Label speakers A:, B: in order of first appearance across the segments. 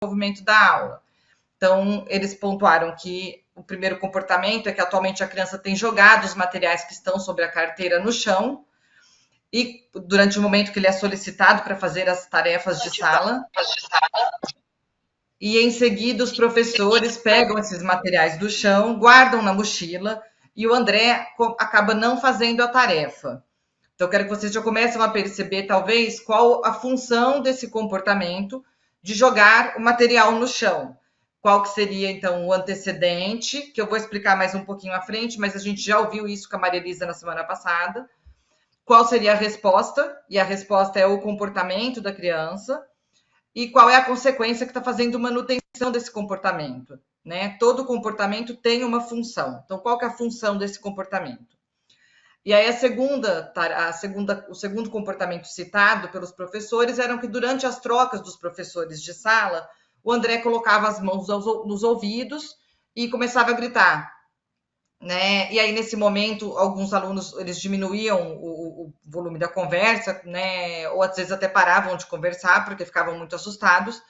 A: desenvolvimento da aula. Então, eles pontuaram que o primeiro comportamento é que atualmente a criança tem jogado os materiais que estão sobre a carteira no chão e durante o momento que ele é solicitado para fazer as tarefas de sala. E em seguida os professores pegam esses materiais do chão, guardam na mochila e o André acaba não fazendo a tarefa. Então, eu quero que vocês já comecem a perceber, talvez, qual a função desse comportamento de jogar o material no chão. Qual que seria, então, o antecedente, que eu vou explicar mais um pouquinho à frente, mas a gente já ouviu isso com a Maria Elisa na semana passada. Qual seria a resposta? E a resposta é o comportamento da criança. E qual é a consequência que está fazendo manutenção desse comportamento, né? Todo comportamento tem uma função. Então, qual que é a função desse comportamento? E aí o segundo comportamento citado pelos professores era que durante as trocas dos professores de sala, o André colocava as mãos nos ouvidos e começava a gritar, né? E aí nesse momento alguns alunos eles diminuíam o volume da conversa, né? Ou às vezes até paravam de conversar porque ficavam muito assustados.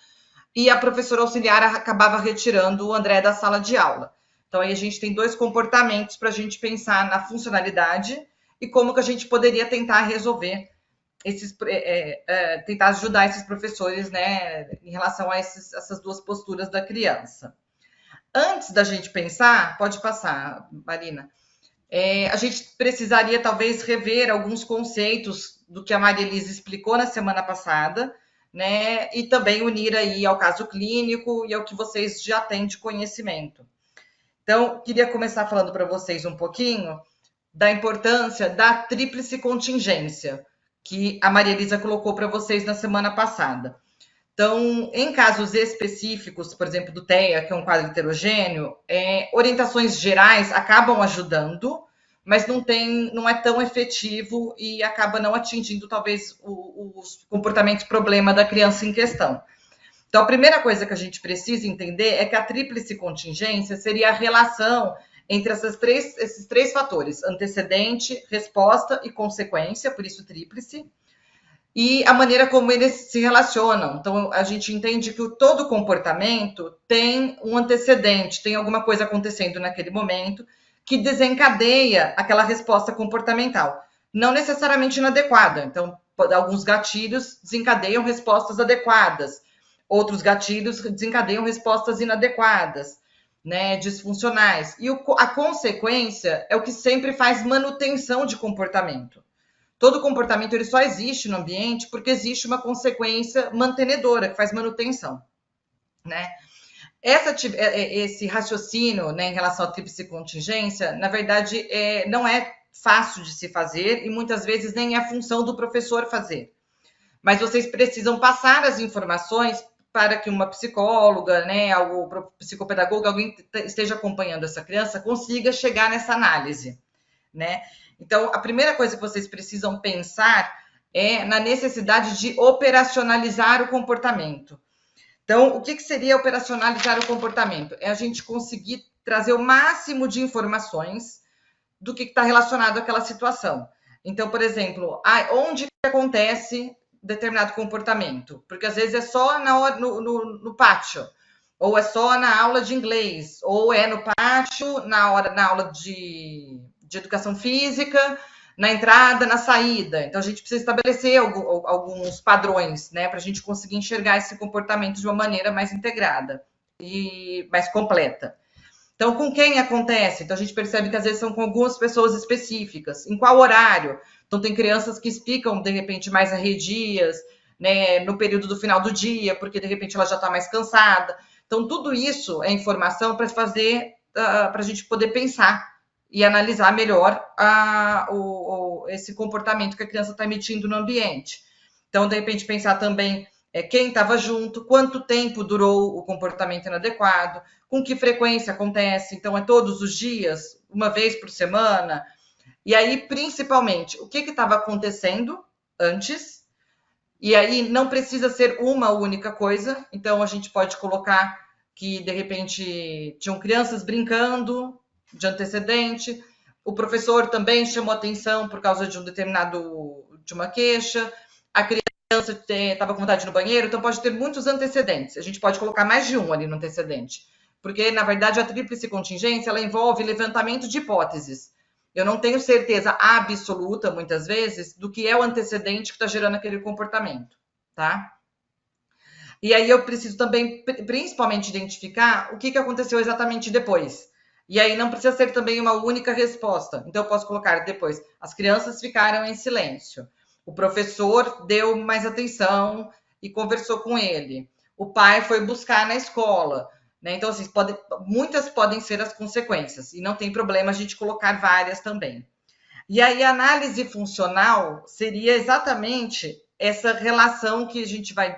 A: E a professora auxiliar acabava retirando o André da sala de aula. Então, aí a gente tem dois comportamentos para a gente pensar na funcionalidade e como que a gente poderia tentar resolver tentar ajudar esses professores, né, em relação a essas duas posturas da criança. Antes da gente pensar, pode passar, Marina, a gente precisaria talvez rever alguns conceitos do que a Maria Elisa explicou na semana passada, né? E também unir aí ao caso clínico e ao que vocês já têm de conhecimento. Então, queria começar falando para vocês um pouquinho da importância da tríplice contingência, que a Maria Elisa colocou para vocês na semana passada. Então, em casos específicos, por exemplo, do TEA, que é um quadro heterogêneo, orientações gerais acabam ajudando, mas não é tão efetivo e acaba não atingindo, talvez, os comportamentos problema da criança em questão. Então, a primeira coisa que a gente precisa entender é que a tríplice contingência seria a relação entre esses três fatores: antecedente, resposta e consequência, por isso tríplice, e a maneira como eles se relacionam. Então, a gente entende que todo comportamento tem um antecedente, tem alguma coisa acontecendo naquele momento que desencadeia aquela resposta comportamental, não necessariamente inadequada. Então, alguns gatilhos desencadeiam respostas adequadas, outros gatilhos desencadeiam respostas inadequadas, né, disfuncionais. E a consequência é o que sempre faz manutenção de comportamento. Todo comportamento ele só existe no ambiente porque existe uma consequência mantenedora, que faz manutenção, né? Esse raciocínio, né, em relação à tríplice contingência, na verdade, não é fácil de se fazer e muitas vezes nem é a função do professor fazer. Mas vocês precisam passar as informações para que uma psicóloga, né, o psicopedagoga, alguém esteja acompanhando essa criança, consiga chegar nessa análise, né? Então, a primeira coisa que vocês precisam pensar é na necessidade de operacionalizar o comportamento. Então, o que seria operacionalizar o comportamento? É a gente conseguir trazer o máximo de informações do que está relacionado àquela situação. Então, por exemplo, onde acontece determinado comportamento? Porque às vezes é só no pátio, ou é só na aula de inglês, ou é no pátio, na aula de educação física, na entrada, na saída. Então, a gente precisa estabelecer alguns padrões, né, para a gente conseguir enxergar esse comportamento de uma maneira mais integrada e mais completa. Então, com quem acontece? Então, a gente percebe que às vezes são com algumas pessoas específicas. Em qual horário? Então, tem crianças que explicam, de repente, mais arredias, né, no período do final do dia, porque, de repente, ela já está mais cansada. Então, tudo isso é informação para fazer, para a gente poder pensar e analisar melhor esse comportamento que a criança está emitindo no ambiente. Então, de repente, pensar também quem estava junto, quanto tempo durou o comportamento inadequado, com que frequência acontece. Então, é todos os dias, uma vez por semana. E aí, principalmente, o que estava acontecendo antes. E aí, não precisa ser uma única coisa. Então, a gente pode colocar que, de repente, tinham crianças brincando de antecedente. O professor também chamou atenção por causa de uma queixa. A criança criança estava com vontade no banheiro, então pode ter muitos antecedentes. A gente pode colocar mais de um ali no antecedente. Porque, na verdade, a tríplice contingência, ela envolve levantamento de hipóteses. Eu não tenho certeza absoluta, muitas vezes, do que é o antecedente que está gerando aquele comportamento, tá? E aí eu preciso também, principalmente, identificar o que aconteceu exatamente depois. E aí não precisa ser também uma única resposta. Então eu posso colocar depois, as crianças ficaram em silêncio. O professor deu mais atenção e conversou com ele. O pai foi buscar na escola. Né? Então, assim, muitas podem ser as consequências. E não tem problema a gente colocar várias também. E aí, a análise funcional seria exatamente essa relação que a gente vai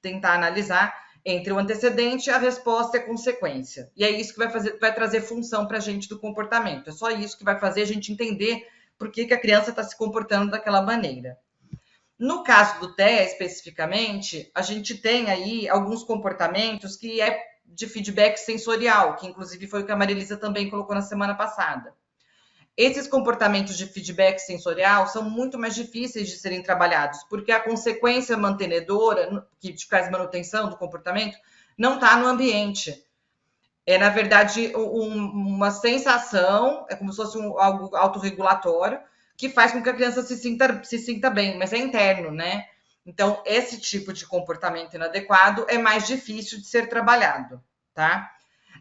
A: tentar analisar entre o antecedente, a resposta e a consequência. E é isso que vai trazer função para a gente do comportamento. É só isso que vai fazer a gente entender por que a criança está se comportando daquela maneira. No caso do TEA, especificamente, a gente tem aí alguns comportamentos que é de feedback sensorial, que inclusive foi o que a Marilisa também colocou na semana passada. Esses comportamentos de feedback sensorial são muito mais difíceis de serem trabalhados, porque a consequência mantenedora, que faz manutenção do comportamento, não está no ambiente. É, na verdade, uma sensação, é como se fosse algo autorregulatório, que faz com que a criança se sinta bem, mas é interno, né? Então, esse tipo de comportamento inadequado é mais difícil de ser trabalhado, tá?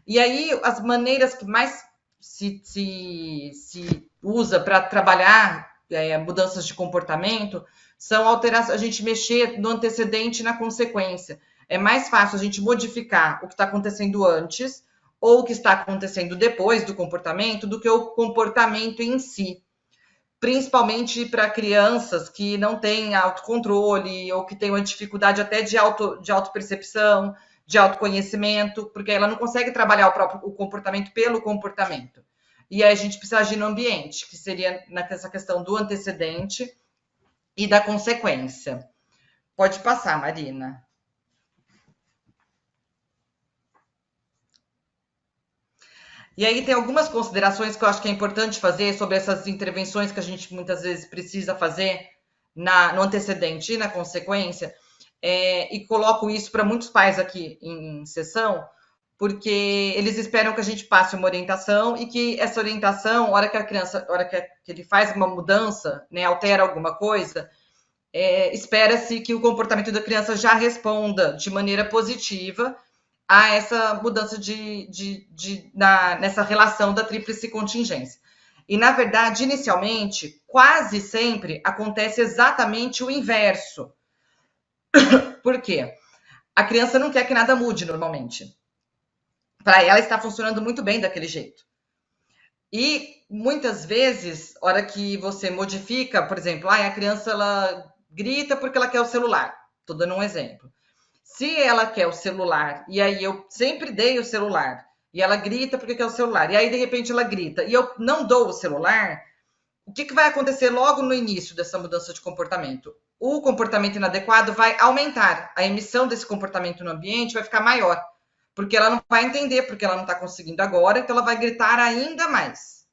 A: E aí, as maneiras que mais se usa para trabalhar mudanças de comportamento são alterações, a gente mexer no antecedente e na consequência. É mais fácil a gente modificar o que está acontecendo antes ou o que está acontecendo depois do comportamento do que o comportamento em si. Principalmente para crianças que não têm autocontrole ou que têm uma dificuldade até de autopercepção, de autoconhecimento, porque ela não consegue trabalhar o comportamento pelo comportamento. E aí a gente precisa agir no ambiente, que seria nessa questão do antecedente e da consequência. Pode passar, Marina. E aí tem algumas considerações que eu acho que é importante fazer sobre essas intervenções que a gente muitas vezes precisa fazer no antecedente e na consequência, e coloco isso para muitos pais aqui em sessão, porque eles esperam que a gente passe uma orientação e que essa orientação, hora que a criança, hora que ele faz uma mudança, né, altera alguma coisa, espera-se que o comportamento da criança já responda de maneira positiva a essa mudança nessa relação da tríplice contingência. E, na verdade, inicialmente, quase sempre acontece exatamente o inverso. Por quê? A criança não quer que nada mude normalmente. Para ela está funcionando muito bem daquele jeito. E muitas vezes, hora que você modifica, por exemplo, a criança ela grita porque ela quer o celular. Estou dando um exemplo. Se ela quer o celular, e aí eu sempre dei o celular, e ela grita porque quer o celular, e aí de repente ela grita, e eu não dou o celular, o que vai acontecer logo no início dessa mudança de comportamento? O comportamento inadequado vai aumentar, a emissão desse comportamento no ambiente vai ficar maior, porque ela não vai entender porque ela não está conseguindo agora, então ela vai gritar ainda mais.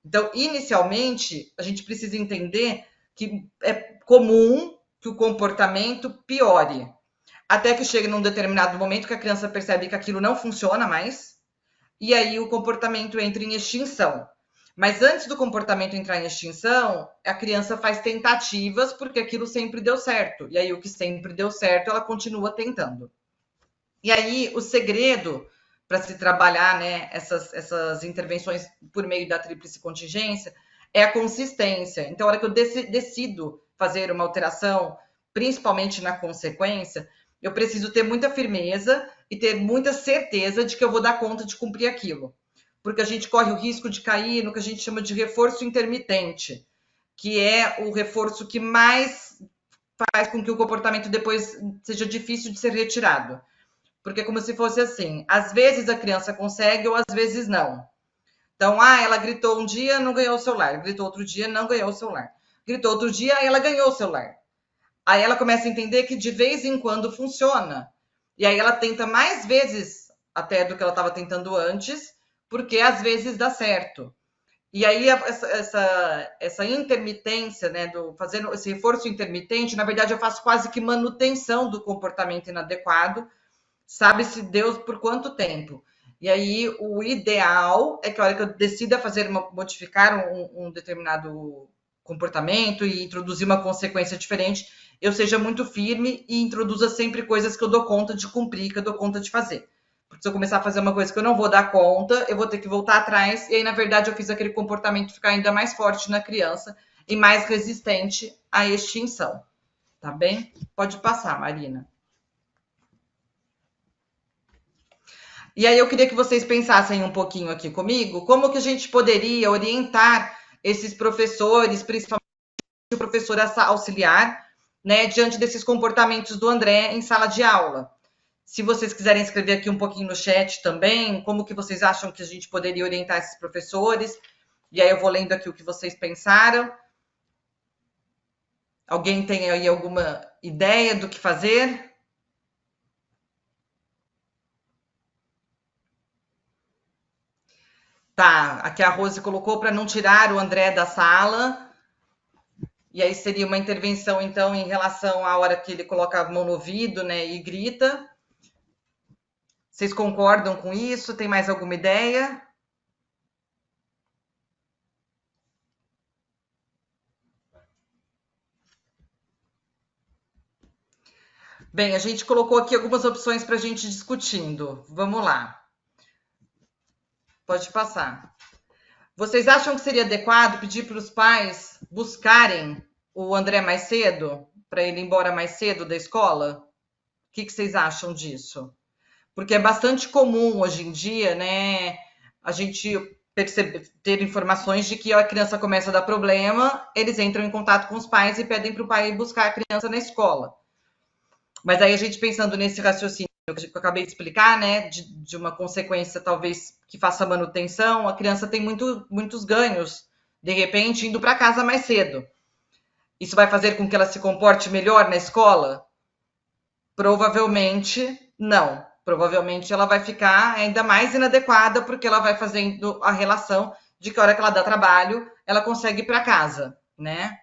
A: Então, inicialmente, a gente precisa entender que é comum que o comportamento piore, até que chegue num determinado momento que a criança percebe que aquilo não funciona mais, e aí o comportamento entra em extinção. Mas antes do comportamento entrar em extinção, a criança faz tentativas porque aquilo sempre deu certo. E aí o que sempre deu certo, ela continua tentando. E aí o segredo para se trabalhar, né, essas intervenções por meio da tríplice contingência é a consistência. Então, a hora que eu decido fazer uma alteração, principalmente na consequência, eu preciso ter muita firmeza e ter muita certeza de que eu vou dar conta de cumprir aquilo. Porque a gente corre o risco de cair no que a gente chama de reforço intermitente, que é o reforço que mais faz com que o comportamento depois seja difícil de ser retirado. Porque é como se fosse assim, às vezes a criança consegue ou às vezes não. Então, ela gritou um dia, não ganhou o celular. Gritou outro dia, não ganhou o celular. Gritou outro dia, aí ela ganhou o celular. Aí ela começa a entender que de vez em quando funciona. E aí ela tenta mais vezes até do que ela estava tentando antes, porque às vezes dá certo. E aí, essa intermitência, né, fazendo esse reforço intermitente, na verdade, eu faço quase que manutenção do comportamento inadequado, sabe-se Deus por quanto tempo. E aí, o ideal é que a hora que eu decida modificar um determinado comportamento e introduzir uma consequência diferente, eu seja muito firme e introduza sempre coisas que eu dou conta de cumprir, que eu dou conta de fazer. Porque se eu começar a fazer uma coisa que eu não vou dar conta, eu vou ter que voltar atrás, e aí, na verdade, eu fiz aquele comportamento ficar ainda mais forte na criança e mais resistente à extinção. Tá bem? Pode passar, Marina. E aí eu queria que vocês pensassem um pouquinho aqui comigo, como que a gente poderia orientar esses professores, principalmente o professor auxiliar, né, diante desses comportamentos do André em sala de aula. Se vocês quiserem escrever aqui um pouquinho no chat também, como que vocês acham que a gente poderia orientar esses professores? E aí eu vou lendo aqui o que vocês pensaram. Alguém tem aí alguma ideia do que fazer? Tá, aqui a Rose colocou para não tirar o André da sala. E aí seria uma intervenção, então, em relação à hora que ele coloca a mão no ouvido, né, e grita. Vocês concordam com isso? Tem mais alguma ideia? Bem, a gente colocou aqui algumas opções para a gente discutindo. Vamos lá. Pode passar. Vocês acham que seria adequado pedir para os pais buscarem o André mais cedo, para ele ir embora mais cedo da escola? O que vocês acham disso? Porque é bastante comum hoje em dia, né, a gente ter informações de que a criança começa a dar problema, eles entram em contato com os pais e pedem para o pai ir buscar a criança na escola. Mas aí a gente pensando nesse raciocínio que eu acabei de explicar, né, de uma consequência talvez que faça manutenção, a criança tem muitos ganhos, de repente, indo para casa mais cedo. Isso vai fazer com que ela se comporte melhor na escola? Provavelmente não. Provavelmente ela vai ficar ainda mais inadequada, porque ela vai fazendo a relação de que a hora que ela dá trabalho, ela consegue ir para casa, né?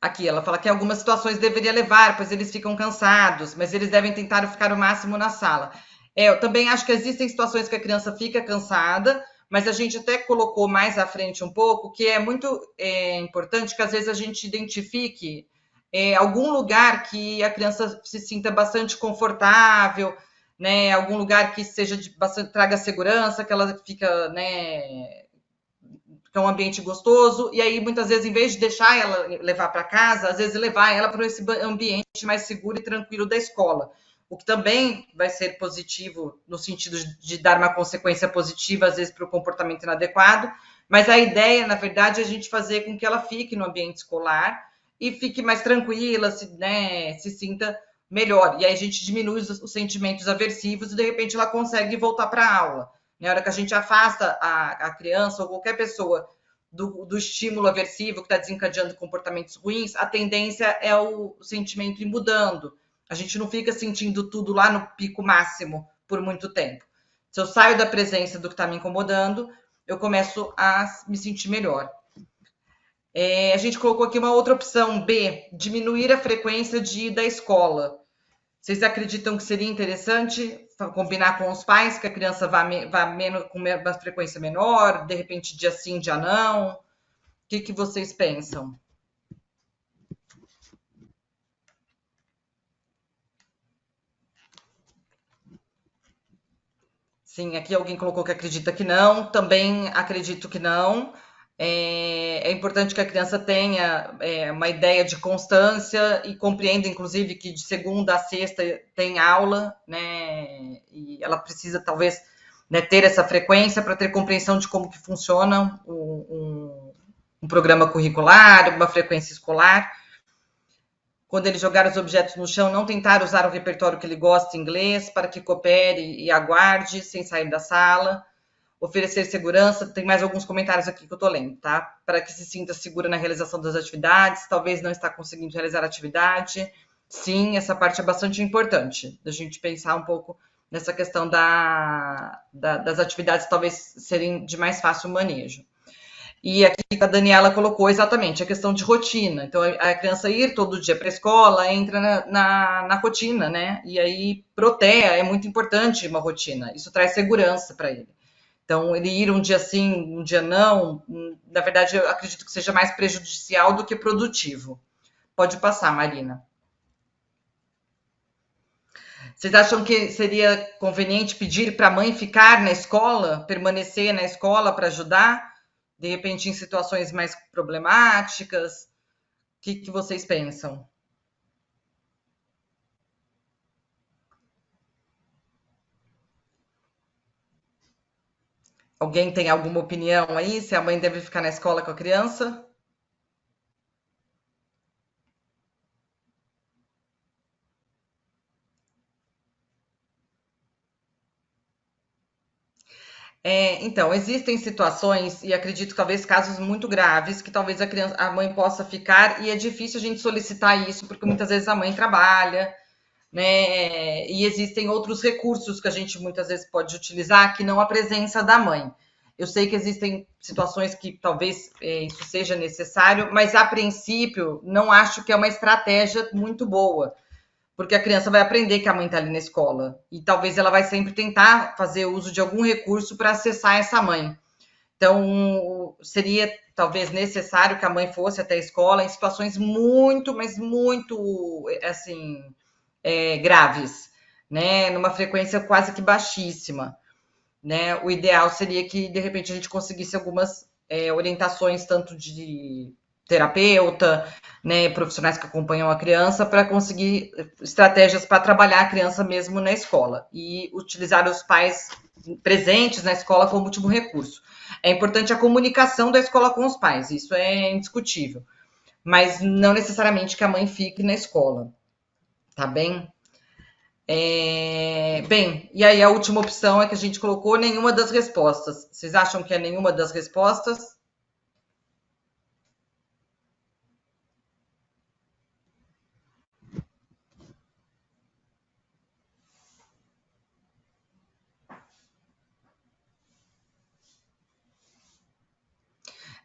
A: Aqui, ela fala que em algumas situações deveria levar, pois eles ficam cansados, mas eles devem tentar ficar o máximo na sala. Eu também acho que existem situações que a criança fica cansada, mas a gente até colocou mais à frente um pouco que é muito importante que às vezes a gente identifique algum lugar que a criança se sinta bastante confortável, né? Algum lugar que seja de bastante, traga segurança, que ela fica, né, que é um ambiente gostoso, e aí muitas vezes, em vez de deixar ela levar para casa, às vezes levar ela para esse ambiente mais seguro e tranquilo da escola, o que também vai ser positivo no sentido de dar uma consequência positiva, às vezes, para o comportamento inadequado, mas a ideia, na verdade, é a gente fazer com que ela fique no ambiente escolar e fique mais tranquila, se sinta melhor. E aí a gente diminui os sentimentos aversivos e, de repente, ela consegue voltar para a aula. Na hora que a gente afasta a criança ou qualquer pessoa do estímulo aversivo que está desencadeando comportamentos ruins, a tendência é o sentimento ir mudando. A gente não fica sentindo tudo lá no pico máximo por muito tempo. Se eu saio da presença do que está me incomodando, eu começo a me sentir melhor. A gente colocou aqui uma outra opção, B, diminuir a frequência de ir da escola. Vocês acreditam que seria interessante combinar com os pais que a criança vá menos, com uma frequência menor, de repente dia sim, dia não? O que vocês pensam? Sim, aqui alguém colocou que acredita que não, também acredito que não. É importante que a criança tenha uma ideia de constância e compreenda, inclusive, que de segunda a sexta tem aula, né? E ela precisa, talvez, né, ter essa frequência para ter compreensão de como que funciona um programa curricular, uma frequência escolar. Quando ele jogar os objetos no chão, não tentar usar o repertório que ele gosta em inglês, para que coopere e aguarde sem sair da sala. Oferecer segurança, tem mais alguns comentários aqui que eu tô lendo, tá? Para que se sinta segura na realização das atividades, talvez não está conseguindo realizar a atividade. Sim, essa parte é bastante importante, da gente pensar um pouco nessa questão das atividades talvez serem de mais fácil manejo. E aqui a Daniela colocou exatamente a questão de rotina. Então, a criança ir todo dia para a escola entra na rotina, né? E aí, proteja, é muito importante uma rotina. Isso traz segurança para ele. Então, ele ir um dia sim, um dia não, na verdade, eu acredito que seja mais prejudicial do que produtivo. Pode passar, Marina. Vocês acham que seria conveniente pedir para a mãe ficar na escola, permanecer na escola para ajudar? De repente, em situações mais problemáticas? O que vocês pensam? Alguém tem alguma opinião aí? Se a mãe deve ficar na escola com a criança? Então, existem situações, e acredito que talvez casos muito graves, que talvez a mãe possa ficar, e é difícil a gente solicitar isso, porque muitas vezes a mãe trabalha, né? E existem outros recursos que a gente muitas vezes pode utilizar que não a presença da mãe. Eu sei que existem situações que talvez isso seja necessário, mas a princípio não acho que é uma estratégia muito boa, porque a criança vai aprender que a mãe está ali na escola e talvez ela vai sempre tentar fazer uso de algum recurso para acessar essa mãe. Então, seria talvez necessário que a mãe fosse até a escola em situações muito, mas muito, assim, graves, né? Numa frequência quase que baixíssima, né? O ideal seria que, de repente, a gente conseguisse algumas orientações, tanto de terapeuta, né, profissionais que acompanham a criança, para conseguir estratégias para trabalhar a criança mesmo na escola e utilizar os pais presentes na escola como último recurso. É importante a comunicação da escola com os pais, isso é indiscutível, mas não necessariamente que a mãe fique na escola, tá bem? Bem, e aí a última opção é que a gente colocou nenhuma das respostas. Vocês acham que é nenhuma das respostas?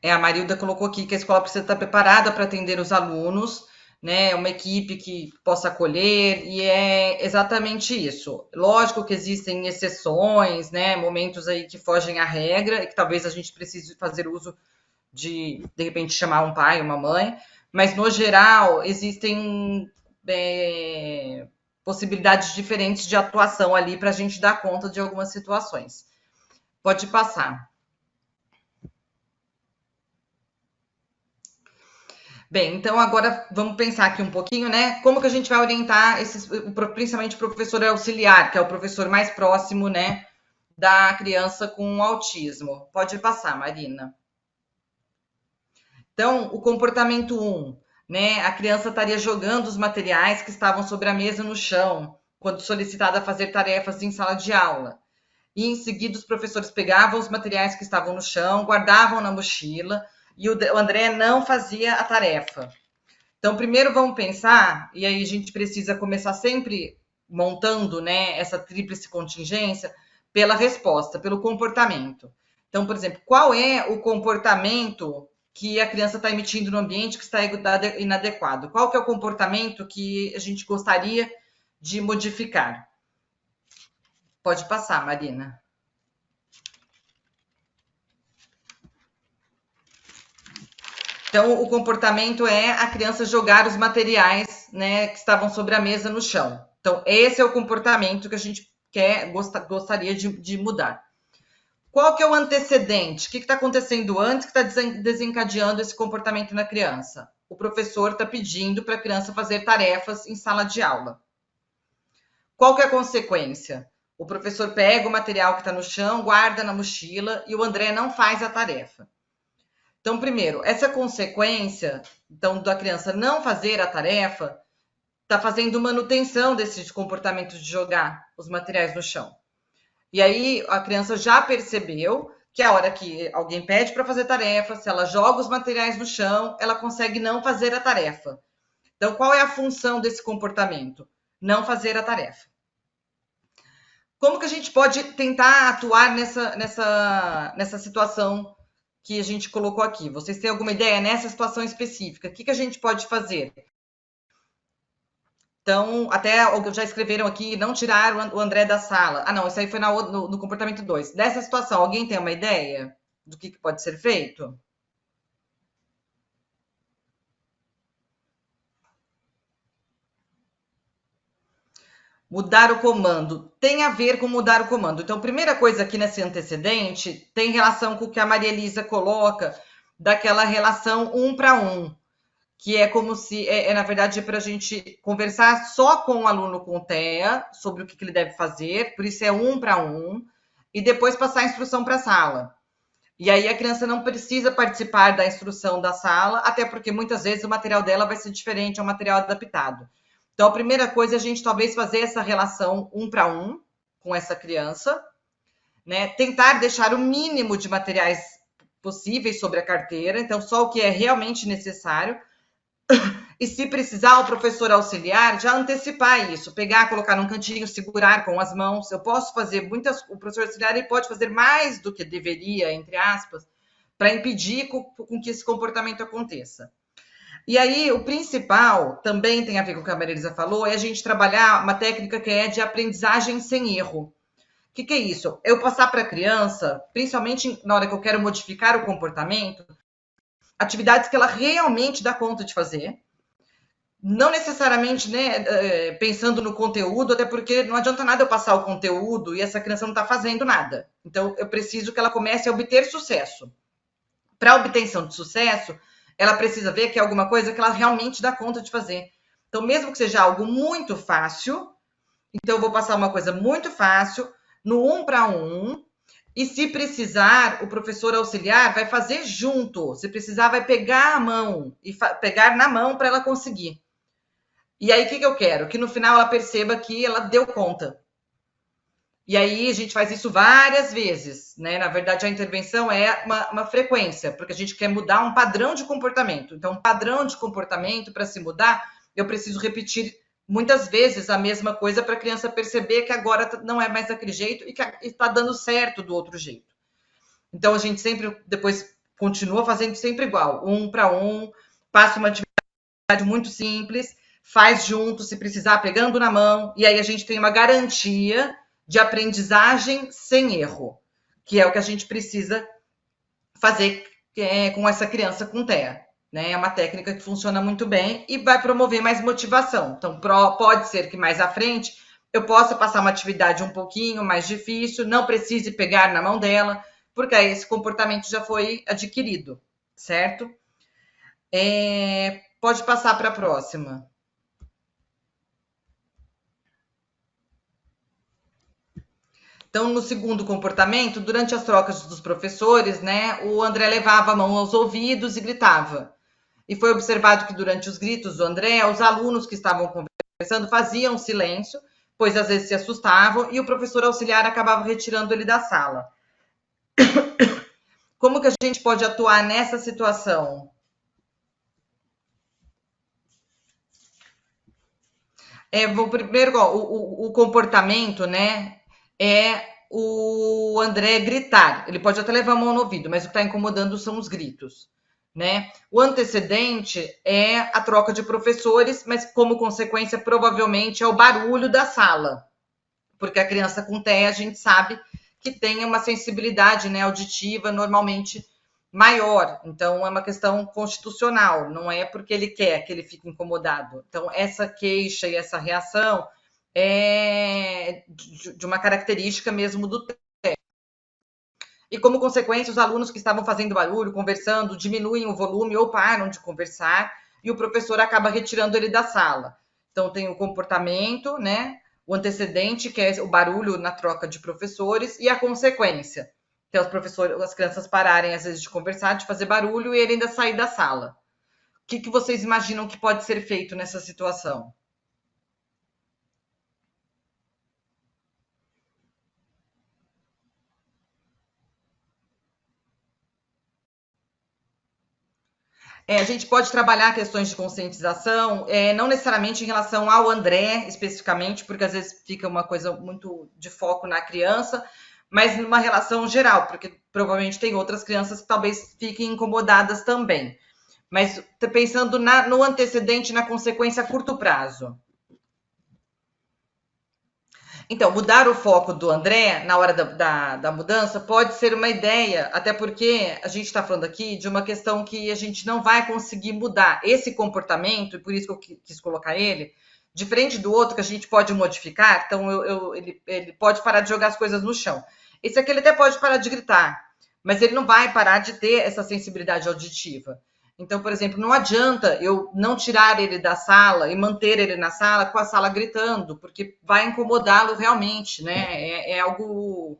A: A Marilda colocou aqui que a escola precisa estar preparada para atender os alunos, né? Uma equipe que possa acolher, e é exatamente isso. Lógico que existem exceções, né? Momentos aí que fogem à regra e que talvez a gente precise fazer uso de repente, chamar um pai, uma mãe, mas no geral existem possibilidades diferentes de atuação ali para a gente dar conta de algumas situações. Pode passar. Bem, então agora vamos pensar aqui um pouquinho, né? Como que a gente vai orientar esses, principalmente o professor auxiliar, que é o professor mais próximo, né, da criança com autismo. Pode passar, Marina. Então, o comportamento 1, né? A criança estaria jogando os materiais que estavam sobre a mesa no chão, quando solicitada a fazer tarefas em sala de aula. E em seguida, os professores pegavam os materiais que estavam no chão, guardavam na mochila, e o André não fazia a tarefa. Então, primeiro vamos pensar, e aí a gente precisa começar sempre montando, né, essa tríplice contingência pela resposta, pelo comportamento. Então, por exemplo, qual é o comportamento que a criança está emitindo no ambiente que está inadequado? Qual que é o comportamento que a gente gostaria de modificar? Pode passar, Marina. Então, o comportamento é a criança jogar os materiais, né, que estavam sobre a mesa no chão. Então, esse é o comportamento que a gente gostaria de mudar. Qual que é o antecedente? O que está acontecendo antes que está desencadeando esse comportamento na criança? O professor está pedindo para a criança fazer tarefas em sala de aula. Qual que é a consequência? O professor pega o material que está no chão, guarda na mochila e o André não faz a tarefa. Então, primeiro, essa consequência então, da criança não fazer a tarefa está fazendo manutenção desse comportamento de jogar os materiais no chão. E aí a criança já percebeu que a hora que alguém pede para fazer tarefa, se ela joga os materiais no chão, ela consegue não fazer a tarefa. Então, qual é a função desse comportamento? Não fazer a tarefa. Como que a gente pode tentar atuar nessa situação que a gente colocou aqui? Vocês têm alguma ideia nessa situação específica? O que, que a gente pode fazer? Então, até já escreveram aqui, não tirar o André da sala. Ah, não, isso aí foi no comportamento 2. Dessa situação, alguém tem uma ideia do que pode ser feito? Mudar o comando tem a ver com mudar o comando. Então, primeira coisa aqui nesse antecedente tem relação com o que a Maria Elisa coloca daquela relação um para um, que é como se, na verdade, para a gente conversar só com o aluno com o TEA sobre o que ele deve fazer, por isso é um para um, e depois passar a instrução para a sala. E aí a criança não precisa participar da instrução da sala, até porque muitas vezes o material dela vai ser diferente ao material adaptado. Então, a primeira coisa é a gente talvez fazer essa relação um para um com essa criança, né? Tentar deixar o mínimo de materiais possíveis sobre a carteira, então só o que é realmente necessário. E se precisar, o professor auxiliar já antecipar isso, pegar, colocar num cantinho, segurar com as mãos. Eu posso fazer muitas. O professor auxiliar ele pode fazer mais do que deveria, entre aspas, para impedir com que esse comportamento aconteça. E aí, o principal também tem a ver com o que a Maria Elisa falou, é a gente trabalhar uma técnica que é de aprendizagem sem erro. O que é isso? Eu passar para a criança, principalmente na hora que eu quero modificar o comportamento, atividades que ela realmente dá conta de fazer, não necessariamente, né, pensando no conteúdo, até porque não adianta nada eu passar o conteúdo e essa criança não está fazendo nada. Então, eu preciso que ela comece a obter sucesso. Para a obtenção de sucesso, ela precisa ver que é alguma coisa que ela realmente dá conta de fazer. Então, mesmo que seja algo muito fácil, então eu vou passar uma coisa muito fácil no um para um, e se precisar, o professor auxiliar vai fazer junto. Se precisar, vai pegar a mão e pegar na mão para ela conseguir. E aí, o que eu quero? Que no final ela perceba que ela deu conta. E aí, a gente faz isso várias vezes, né? Na verdade, a intervenção é uma frequência, porque a gente quer mudar um padrão de comportamento. Então, um padrão de comportamento, para se mudar, eu preciso repetir muitas vezes a mesma coisa para a criança perceber que agora não é mais daquele jeito e que está dando certo do outro jeito. Então, a gente sempre, depois, continua fazendo sempre igual, um para um, passa uma atividade muito simples, faz junto, se precisar, pegando na mão, e aí a gente tem uma garantia de aprendizagem sem erro, que é o que a gente precisa fazer com essa criança com TEA. Né? É uma técnica que funciona muito bem e vai promover mais motivação. Então, pode ser que mais à frente eu possa passar uma atividade um pouquinho mais difícil, não precise pegar na mão dela, porque aí esse comportamento já foi adquirido, certo? Pode passar para a próxima. Então, no segundo comportamento, durante as trocas dos professores, né, o André levava a mão aos ouvidos e gritava. E foi observado que durante os gritos do André, os alunos que estavam conversando faziam silêncio, pois às vezes se assustavam, e o professor auxiliar acabava retirando ele da sala. Como que a gente pode atuar nessa situação? Primeiro, o comportamento, né, é o André gritar. Ele pode até levar a mão no ouvido, mas o que está incomodando são os gritos, né? O antecedente é a troca de professores, mas como consequência, provavelmente, é o barulho da sala, porque a criança com TEA, a gente sabe que tem uma sensibilidade, né, auditiva normalmente maior. Então, é uma questão constitucional, não é porque ele quer que ele fique incomodado. Então, essa queixa e essa reação é de uma característica mesmo do TEA. E, como consequência, os alunos que estavam fazendo barulho, conversando, diminuem o volume ou param de conversar, e o professor acaba retirando ele da sala. Então, tem o comportamento, né? O antecedente, que é o barulho na troca de professores, e a consequência, que é os professores, as crianças pararem, às vezes, de conversar, de fazer barulho, e ele ainda sair da sala. O que vocês imaginam que pode ser feito nessa situação? A gente pode trabalhar questões de conscientização, não necessariamente em relação ao André, especificamente, porque às vezes fica uma coisa muito de foco na criança, mas numa relação geral, porque provavelmente tem outras crianças que talvez fiquem incomodadas também. Mas pensando no antecedente, na consequência a curto prazo. Então, mudar o foco do André na hora da mudança pode ser uma ideia, até porque a gente está falando aqui de uma questão que a gente não vai conseguir mudar esse comportamento, e por isso que eu quis colocar ele, diferente do outro que a gente pode modificar, então ele pode parar de jogar as coisas no chão. Esse aqui ele até pode parar de gritar, mas ele não vai parar de ter essa sensibilidade auditiva. Então, por exemplo, não adianta eu não tirar ele da sala e manter ele na sala com a sala gritando, porque vai incomodá-lo realmente, né? É algo,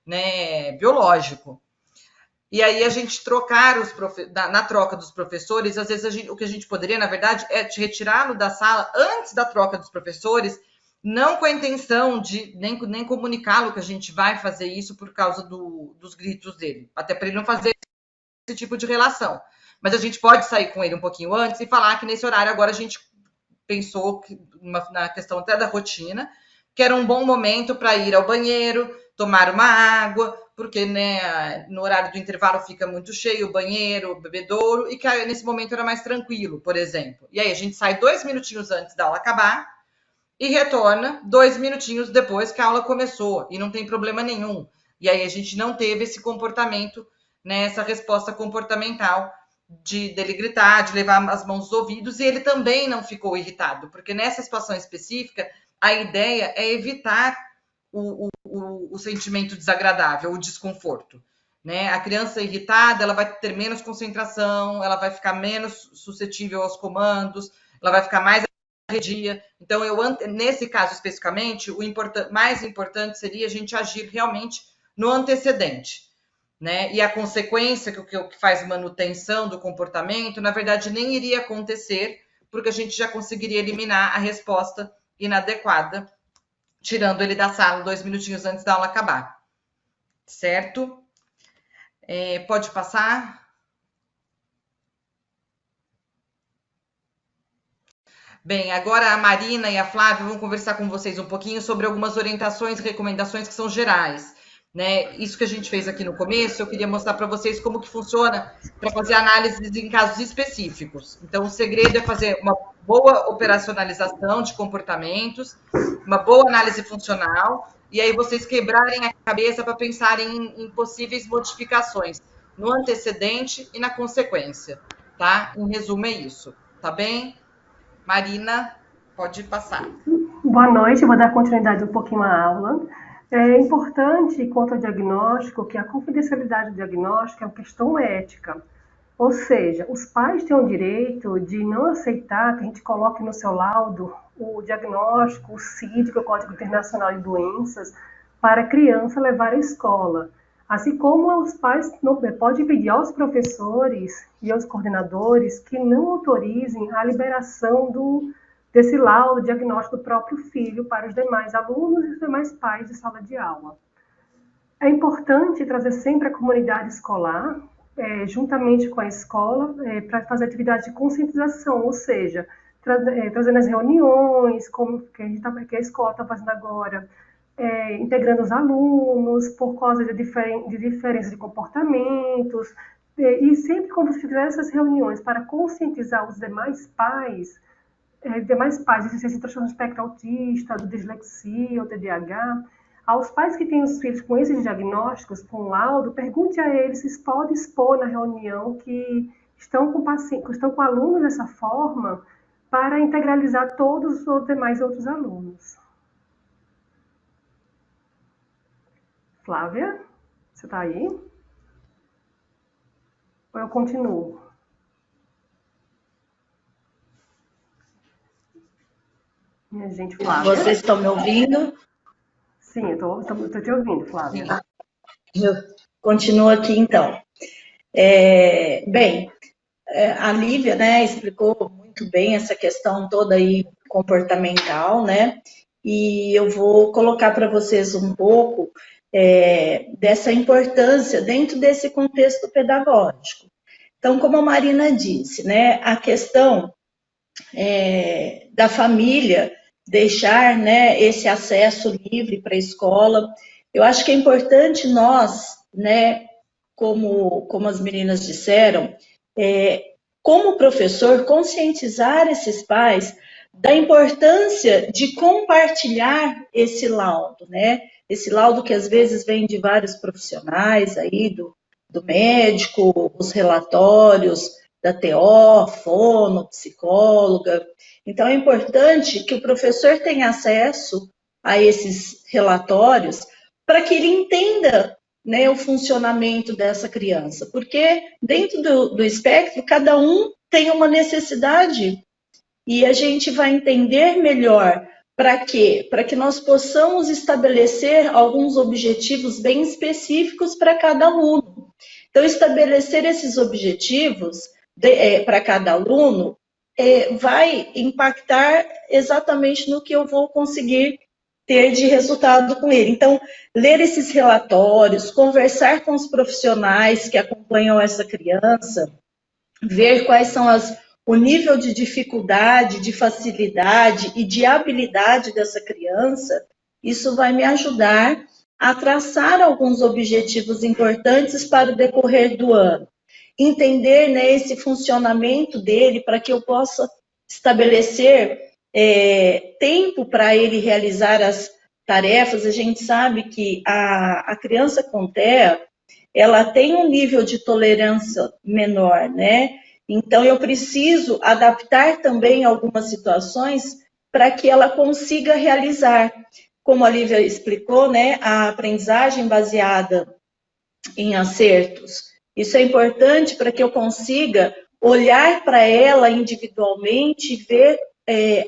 A: né, biológico. E aí a gente trocar na troca dos professores, às vezes o que a gente poderia, na verdade, é retirá-lo da sala antes da troca dos professores, não com a intenção de nem comunicá-lo que a gente vai fazer isso por causa dos gritos dele, até para ele não fazer esse tipo de relação. Mas a gente pode sair com ele um pouquinho antes e falar que nesse horário agora a gente pensou na questão até da rotina, que era um bom momento para ir ao banheiro, tomar uma água, porque né, no horário do intervalo fica muito cheio o banheiro, o bebedouro, e que nesse momento era mais tranquilo, por exemplo. E aí a gente sai 2 minutinhos antes da aula acabar e retorna 2 minutinhos depois que a aula começou, e não tem problema nenhum. E aí a gente não teve esse comportamento, né, essa resposta comportamental dele gritar, de levar as mãos aos ouvidos, e ele também não ficou irritado, porque nessa situação específica, a ideia é evitar o sentimento desagradável, o desconforto. Né? A criança irritada, ela vai ter menos concentração, ela vai ficar menos suscetível aos comandos, ela vai ficar mais arredia. Então, nesse caso especificamente, mais importante seria a gente agir realmente no antecedente. Né? E a consequência, que faz manutenção do comportamento, na verdade, nem iria acontecer, porque a gente já conseguiria eliminar a resposta inadequada, tirando ele da sala 2 minutinhos antes da aula acabar. Certo? Pode passar? Bem, agora a Marina e a Flávia vão conversar com vocês um pouquinho sobre algumas orientações e recomendações que são gerais. Né? Isso que a gente fez aqui no começo, eu queria mostrar para vocês como que funciona para fazer análises em casos específicos. Então, o segredo é fazer uma boa operacionalização de comportamentos, uma boa análise funcional, e aí vocês quebrarem a cabeça para pensarem em possíveis modificações no antecedente e na consequência, tá? Em resumo, é isso, tá bem? Marina, pode passar.
B: Boa noite, vou dar continuidade um pouquinho à aula. É importante, quanto ao diagnóstico, que a confidencialidade do diagnóstico é uma questão ética. Ou seja, os pais têm o direito de não aceitar que a gente coloque no seu laudo o diagnóstico, o CID, que é o Código Internacional de Doenças, para a criança levar à escola. Assim como os pais podem pedir aos professores e aos coordenadores que não autorizem a liberação desse laudo diagnóstico do próprio filho para os demais alunos e os demais pais de sala de aula. É importante trazer sempre a comunidade escolar, juntamente com a escola, para fazer atividade de conscientização, ou seja, trazendo as reuniões, como que a escola está fazendo agora, integrando os alunos por causa de diferença de comportamentos, e sempre quando se fizer essas reuniões para conscientizar os demais pais de deficiência de transtorno do espectro autista, do dislexia, ou TDAH, aos pais que têm os filhos com esses diagnósticos, com laudo, pergunte a eles se podem expor na reunião que estão com alunos dessa forma para integralizar todos os demais outros alunos. Flávia, você está aí? Ou eu continuo? Minha gente, Flávia.
C: Vocês estão me ouvindo?
B: Sim, eu estou te ouvindo, Flávia.
C: Eu continuo aqui, então. Bem, a Lívia, né, explicou muito bem essa questão toda aí comportamental, né? E eu vou colocar para vocês um pouco dessa importância dentro desse contexto pedagógico. Então, como a Marina disse, né, a questão da família deixar, né, esse acesso livre para a escola, eu acho que é importante nós, né, como as meninas disseram, como professor, conscientizar esses pais da importância de compartilhar esse laudo, né? Esse laudo que às vezes vem de vários profissionais aí, do médico, os relatórios da TO, fono, psicóloga. Então, é importante que o professor tenha acesso a esses relatórios para que ele entenda, né, o funcionamento dessa criança, porque dentro do espectro, cada um tem uma necessidade e a gente vai entender melhor para quê? Para que nós possamos estabelecer alguns objetivos bem específicos para cada aluno. Então, estabelecer esses objetivos para cada aluno vai impactar exatamente no que eu vou conseguir ter de resultado com ele. Então, ler esses relatórios, conversar com os profissionais que acompanham essa criança, ver quais são o nível de dificuldade, de facilidade e de habilidade dessa criança, isso vai me ajudar a traçar alguns objetivos importantes para o decorrer do ano. Entender, né, esse funcionamento dele para que eu possa estabelecer tempo para ele realizar as tarefas. A gente sabe que a criança com TEA, ela tem um nível de tolerância menor, né? Então, eu preciso adaptar também algumas situações para que ela consiga realizar. Como a Lívia explicou, né, a aprendizagem baseada em acertos. Isso é importante para que eu consiga olhar para ela individualmente e ver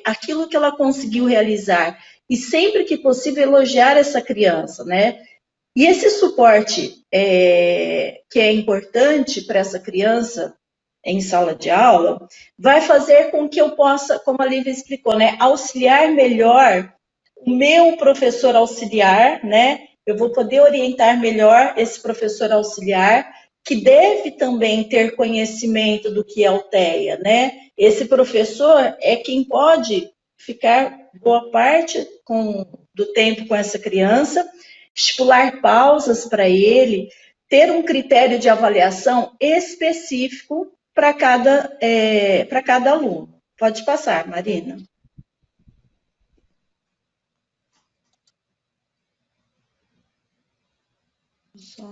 C: aquilo que ela conseguiu realizar. E sempre que possível elogiar essa criança, né? E esse suporte que é importante para essa criança em sala de aula, vai fazer com que eu possa, como a Lívia explicou, né, auxiliar melhor o meu professor auxiliar, né? Eu vou poder orientar melhor esse professor auxiliar, que deve também ter conhecimento do que é o TEA, né? Esse professor é quem pode ficar boa parte do tempo com essa criança, estipular pausas para ele, ter um critério de avaliação específico para cada aluno. Pode passar, Marina. Só.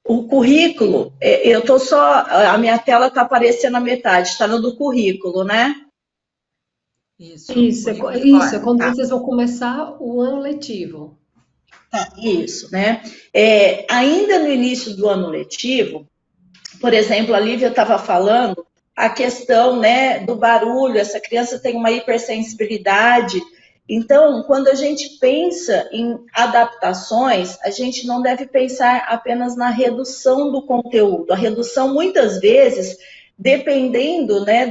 C: O currículo, eu estou só, a minha tela está aparecendo na metade, está no do currículo, né?
B: Isso, é quando vocês vão começar o ano letivo.
C: Isso, né? Ainda no início do ano letivo, por exemplo, a Lívia estava falando a questão, né, do barulho, essa criança tem uma hipersensibilidade. Então, quando a gente pensa em adaptações, a gente não deve pensar apenas na redução do conteúdo. A redução, muitas vezes, dependendo, né,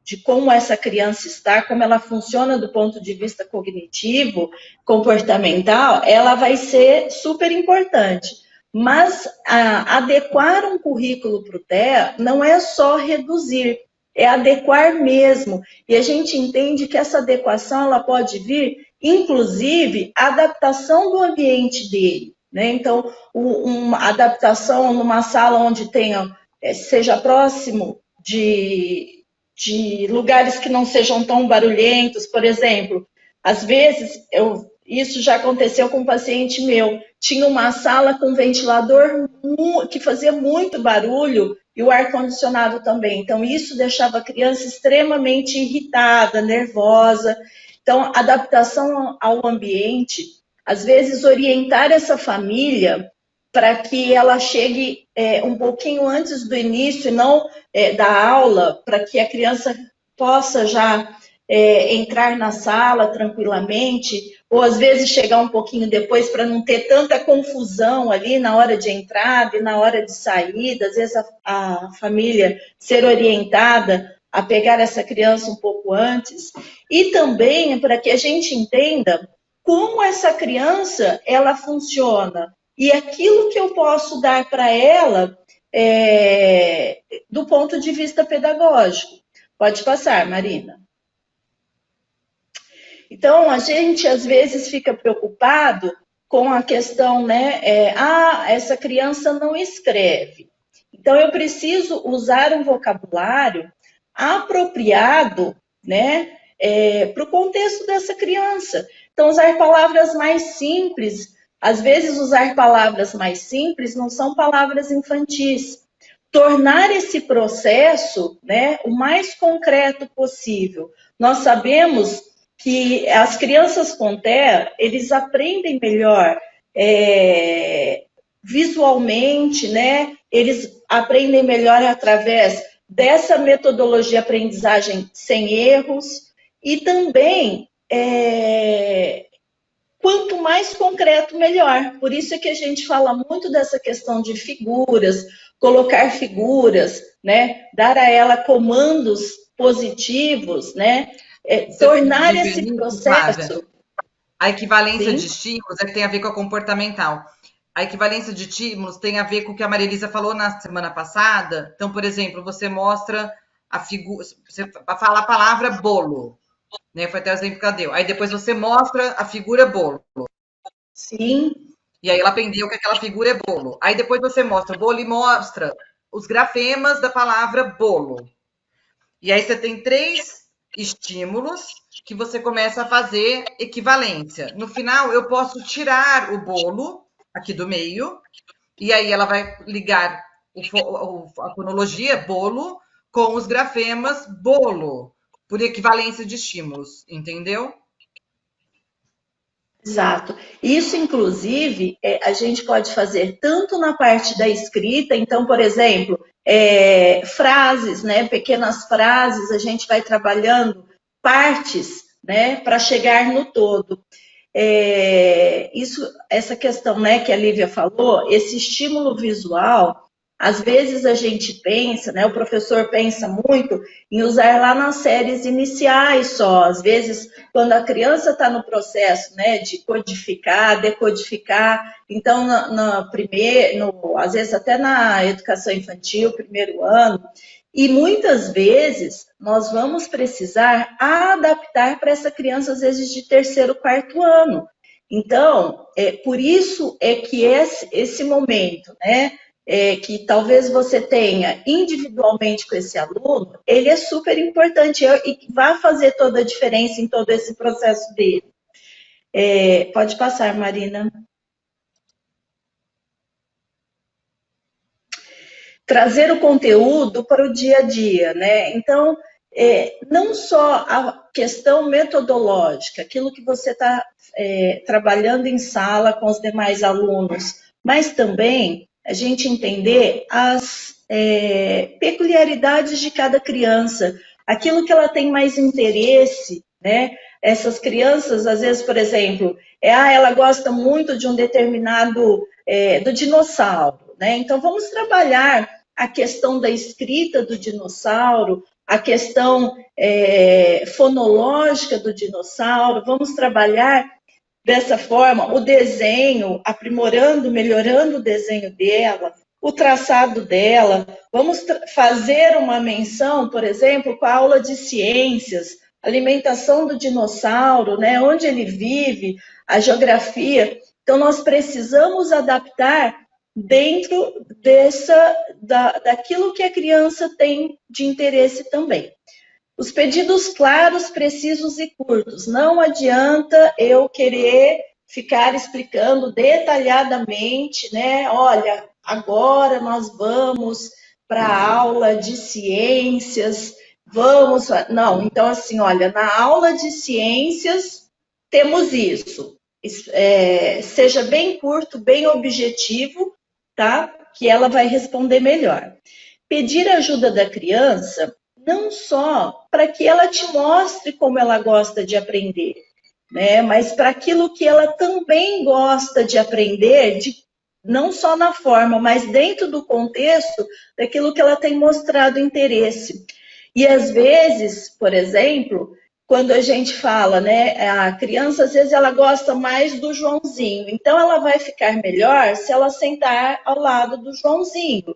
C: de como essa criança está, como ela funciona do ponto de vista cognitivo, comportamental, ela vai ser super importante. Mas adequar um currículo para o TEA não é só reduzir, é adequar mesmo. E a gente entende que essa adequação ela pode vir, inclusive, a adaptação do ambiente dele, né? Então, uma adaptação numa sala onde tenha, seja próximo de lugares que não sejam tão barulhentos, por exemplo. Às vezes, isso já aconteceu com um paciente meu. Tinha uma sala com ventilador que fazia muito barulho e o ar-condicionado também. Então, isso deixava a criança extremamente irritada, nervosa. Então, adaptação ao ambiente, às vezes orientar essa família para que ela chegue um pouquinho antes do início, não da aula, para que a criança possa já entrar na sala tranquilamente, ou às vezes chegar um pouquinho depois para não ter tanta confusão ali na hora de entrada e na hora de saída, às vezes a família ser orientada a pegar essa criança um pouco antes, e também para que a gente entenda como essa criança ela funciona e aquilo que eu posso dar para ela do ponto de vista pedagógico. Pode passar, Marina. Então, a gente às vezes fica preocupado com a questão, né? Essa criança não escreve. Então, eu preciso usar um vocabulário apropriado, né? Para o contexto dessa criança. Então, usar palavras mais simples. Às vezes, usar palavras mais simples não são palavras infantis. Tornar esse processo, né, o mais concreto possível. Nós sabemos que as crianças com TEA, eles aprendem melhor visualmente, né? Eles aprendem melhor através dessa metodologia de aprendizagem sem erros e também quanto mais concreto, melhor. Por isso é que a gente fala muito dessa questão de figuras, colocar figuras, né? Dar a ela comandos positivos, né? Tornar esse processo...
A: A equivalência de estímulos tem a ver com a comportamental. A equivalência de estímulos tem a ver com o que a Maria Elisa falou na semana passada. Então, por exemplo, você mostra a figura, você fala a palavra bolo, né? Foi até o exemplo que ela deu. Aí depois você mostra a figura bolo.
C: Sim.
A: E aí ela aprendeu que aquela figura é bolo. Aí depois você mostra o bolo e mostra os grafemas da palavra bolo. E aí você tem 3 estímulos que você começa a fazer equivalência. No final, eu posso tirar o bolo aqui do meio, e aí ela vai ligar a fonologia bolo com os grafemas bolo, por equivalência de estímulos, entendeu?
C: Exato. Isso, inclusive, a gente pode fazer tanto na parte da escrita, então, por exemplo, frases, né, pequenas frases, a gente vai trabalhando partes, né, para chegar no todo. Essa questão, né, que a Lívia falou, esse estímulo visual, às vezes a gente pensa, né, o professor pensa muito em usar lá nas séries iniciais só, às vezes quando a criança está no processo, né, de codificar, decodificar, então às vezes até na educação infantil, primeiro ano, e muitas vezes nós vamos precisar adaptar para essa criança, às vezes de terceiro, quarto ano. Então, por isso é que esse momento, né, que talvez você tenha individualmente com esse aluno, ele é super importante e vai fazer toda a diferença em todo esse processo dele. Pode passar, Marina. Trazer o conteúdo para o dia a dia, né? Então, não só a questão metodológica, aquilo que você está trabalhando em sala com os demais alunos, mas também a gente entender as peculiaridades de cada criança, aquilo que ela tem mais interesse, né? Essas crianças, às vezes, por exemplo, ela gosta muito de um determinado, do dinossauro, né? Então, vamos trabalhar a questão da escrita do dinossauro, a questão fonológica do dinossauro, vamos trabalhar dessa forma o desenho, aprimorando, melhorando o desenho dela, o traçado dela. Vamos fazer uma menção, por exemplo, com a aula de ciências, alimentação do dinossauro, né, onde ele vive, a geografia. Então, nós precisamos adaptar dentro daquilo que a criança tem de interesse também. Os pedidos claros, precisos e curtos. Não adianta eu querer ficar explicando detalhadamente, né? Olha, agora nós vamos para a aula de ciências, vamos... Não, então assim, olha, na aula de ciências temos isso. Seja bem curto, bem objetivo, tá? Que ela vai responder melhor. Pedir ajuda da criança não só para que ela te mostre como ela gosta de aprender, né? Mas para aquilo que ela também gosta de aprender, não só na forma, mas dentro do contexto daquilo que ela tem mostrado interesse. E às vezes, por exemplo, quando a gente fala, né, a criança às vezes ela gosta mais do Joãozinho, então ela vai ficar melhor se ela sentar ao lado do Joãozinho.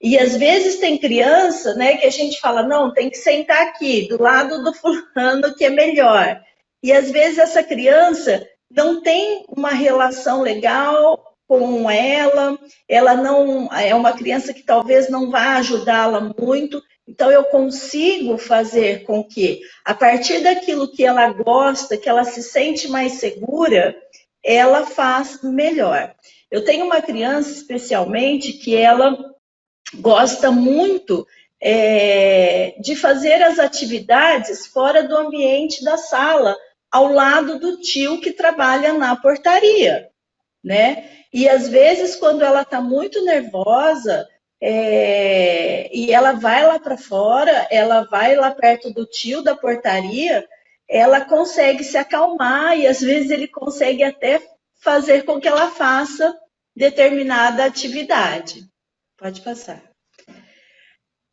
C: E às vezes tem criança, né, que a gente fala, não, tem que sentar aqui, do lado do fulano que é melhor. E às vezes essa criança não tem uma relação legal com ela não é uma criança que talvez não vá ajudá-la muito. Então eu consigo fazer com que, a partir daquilo que ela gosta, que ela se sente mais segura, ela faz melhor. Eu tenho uma criança especialmente que ela gosta muito de fazer as atividades fora do ambiente da sala, ao lado do tio que trabalha na portaria, né? E às vezes, quando ela está muito nervosa, e ela vai lá para fora, ela vai lá perto do tio da portaria, ela consegue se acalmar e às vezes ele consegue até fazer com que ela faça determinada atividade. Pode passar.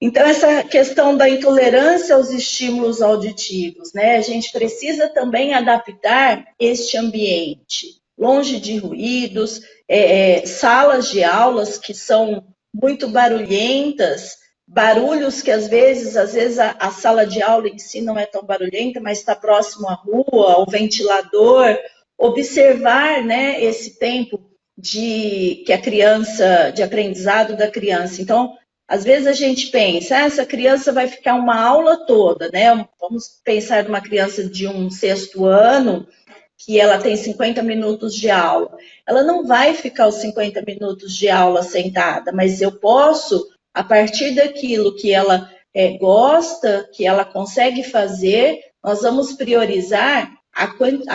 C: Então, essa questão da intolerância aos estímulos auditivos, né? A gente precisa também adaptar este ambiente, longe de ruídos, salas de aulas que são muito barulhentas, barulhos que às vezes a sala de aula em si não é tão barulhenta, mas está próximo à rua, ao ventilador, observar, né, esse tempo de aprendizado da criança. Então, às vezes a gente pensa, essa criança vai ficar uma aula toda, né? Vamos pensar numa criança de um 6º ano, que ela tem 50 minutos de aula. Ela não vai ficar os 50 minutos de aula sentada, mas eu posso, a partir daquilo que ela gosta, que ela consegue fazer, nós vamos priorizar a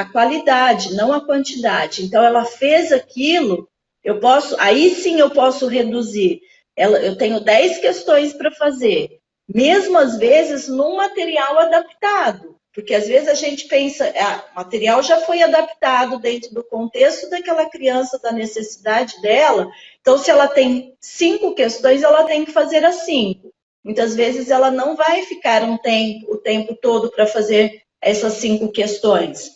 C: qualidade, não a quantidade. Então, ela fez aquilo, aí sim eu posso reduzir. Eu tenho 10 questões para fazer, mesmo às vezes num material adaptado, porque às vezes a gente pensa, o material já foi adaptado dentro do contexto daquela criança, da necessidade dela, então se ela tem 5 questões, ela tem que fazer as 5. Muitas vezes ela não vai ficar o tempo todo para fazer essas 5 questões.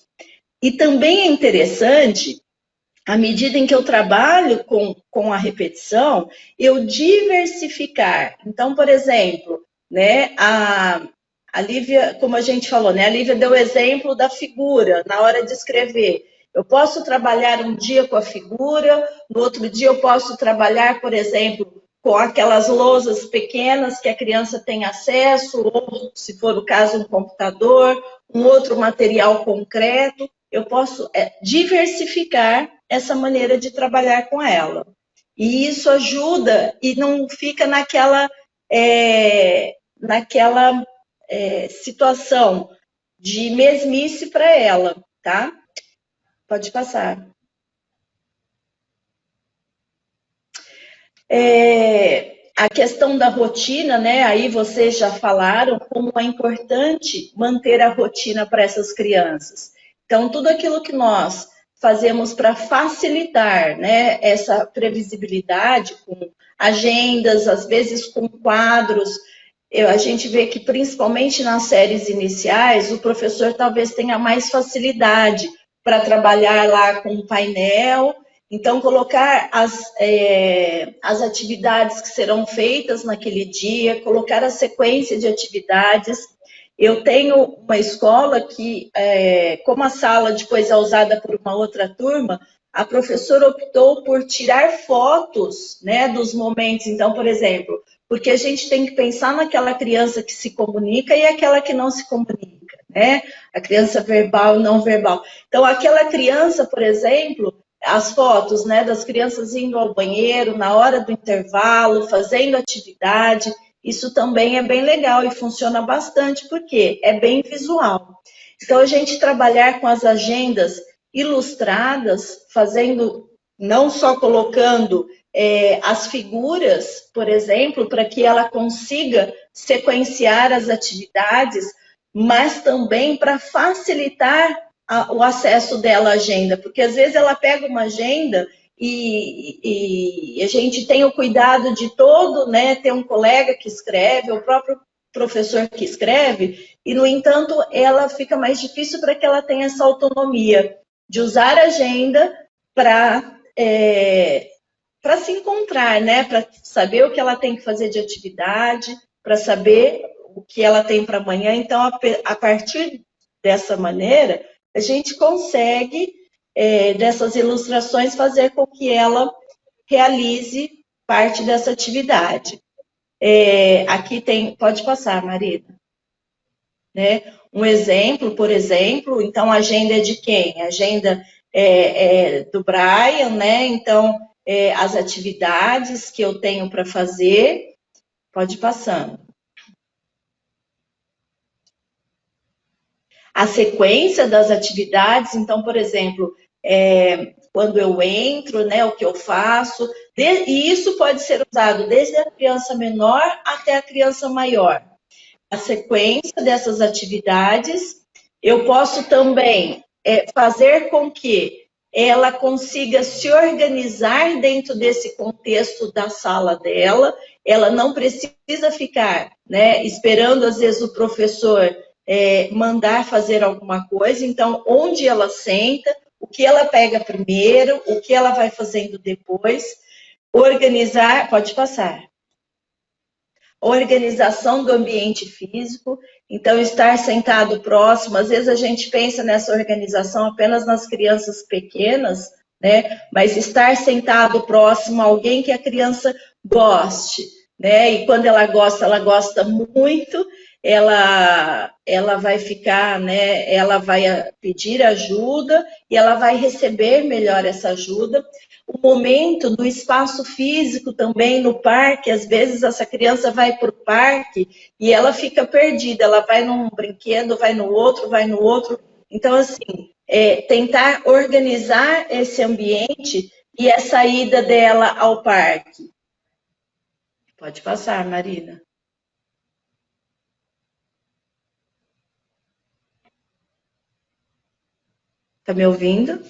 C: E também é interessante, à medida em que eu trabalho com a repetição, eu diversificar. Então, por exemplo, né, a Lívia, como a gente falou, né, a Lívia deu o exemplo da figura na hora de escrever. Eu posso trabalhar um dia com a figura, no outro dia eu posso trabalhar, por exemplo, com aquelas lousas pequenas que a criança tem acesso, ou, se for o caso, um computador, um outro material concreto. Eu posso diversificar essa maneira de trabalhar com ela. E isso ajuda e não fica naquela situação de mesmice para ela, tá? Pode passar. A questão da rotina, né? Aí vocês já falaram como é importante manter a rotina para essas crianças. Então, tudo aquilo que nós fazemos para facilitar, né, essa previsibilidade, com agendas, às vezes com quadros, a gente vê que principalmente nas séries iniciais, o professor talvez tenha mais facilidade para trabalhar lá com o painel. Então, colocar as atividades que serão feitas naquele dia, colocar a sequência de atividades. Eu tenho uma escola que, como a sala depois é usada por uma outra turma, a professora optou por tirar fotos, né, dos momentos. Então, por exemplo, porque a gente tem que pensar naquela criança que se comunica e aquela que não se comunica, né? A criança verbal e não verbal. Então, aquela criança, por exemplo, as fotos, né, das crianças indo ao banheiro na hora do intervalo, fazendo atividade, isso também é bem legal e funciona bastante, porque é bem visual. Então, a gente trabalhar com as agendas ilustradas, não só colocando as figuras, por exemplo, para que ela consiga sequenciar as atividades, mas também para facilitar o acesso dela à agenda, porque às vezes ela pega uma agenda e a gente tem o cuidado de todo, né, ter um colega que escreve, o próprio professor que escreve, e, no entanto, ela fica mais difícil para que ela tenha essa autonomia de usar a agenda para se encontrar, né? Para saber o que ela tem que fazer de atividade, para saber o que ela tem para amanhã. Então, a partir dessa maneira, a gente consegue, dessas ilustrações, fazer com que ela realize parte dessa atividade. Aqui tem, pode passar, Marina. Né? Um exemplo, por exemplo, então a agenda é de quem? A agenda é do Brian, né? Então, as atividades que eu tenho para fazer, pode ir passando. A sequência das atividades, então, por exemplo, quando eu entro, né, o que eu faço, e isso pode ser usado desde a criança menor até a criança maior. A sequência dessas atividades, eu posso também fazer com que ela consiga se organizar dentro desse contexto da sala dela, ela não precisa ficar, né, esperando, às vezes, o professor mandar fazer alguma coisa. Então, onde ela senta, o que ela pega primeiro, o que ela vai fazendo depois, organizar, pode passar. Organização do ambiente físico, então estar sentado próximo, às vezes a gente pensa nessa organização apenas nas crianças pequenas, né? Mas estar sentado próximo a alguém que a criança goste, né? E quando ela gosta muito, ela vai ficar, né? Ela vai pedir ajuda e ela vai receber melhor essa ajuda. O momento do espaço físico também no parque, às vezes essa criança vai para o parque e ela fica perdida, ela vai num brinquedo, vai no outro. Então, assim, tentar organizar esse ambiente e a saída dela ao parque. Pode passar, Marina. Está me ouvindo?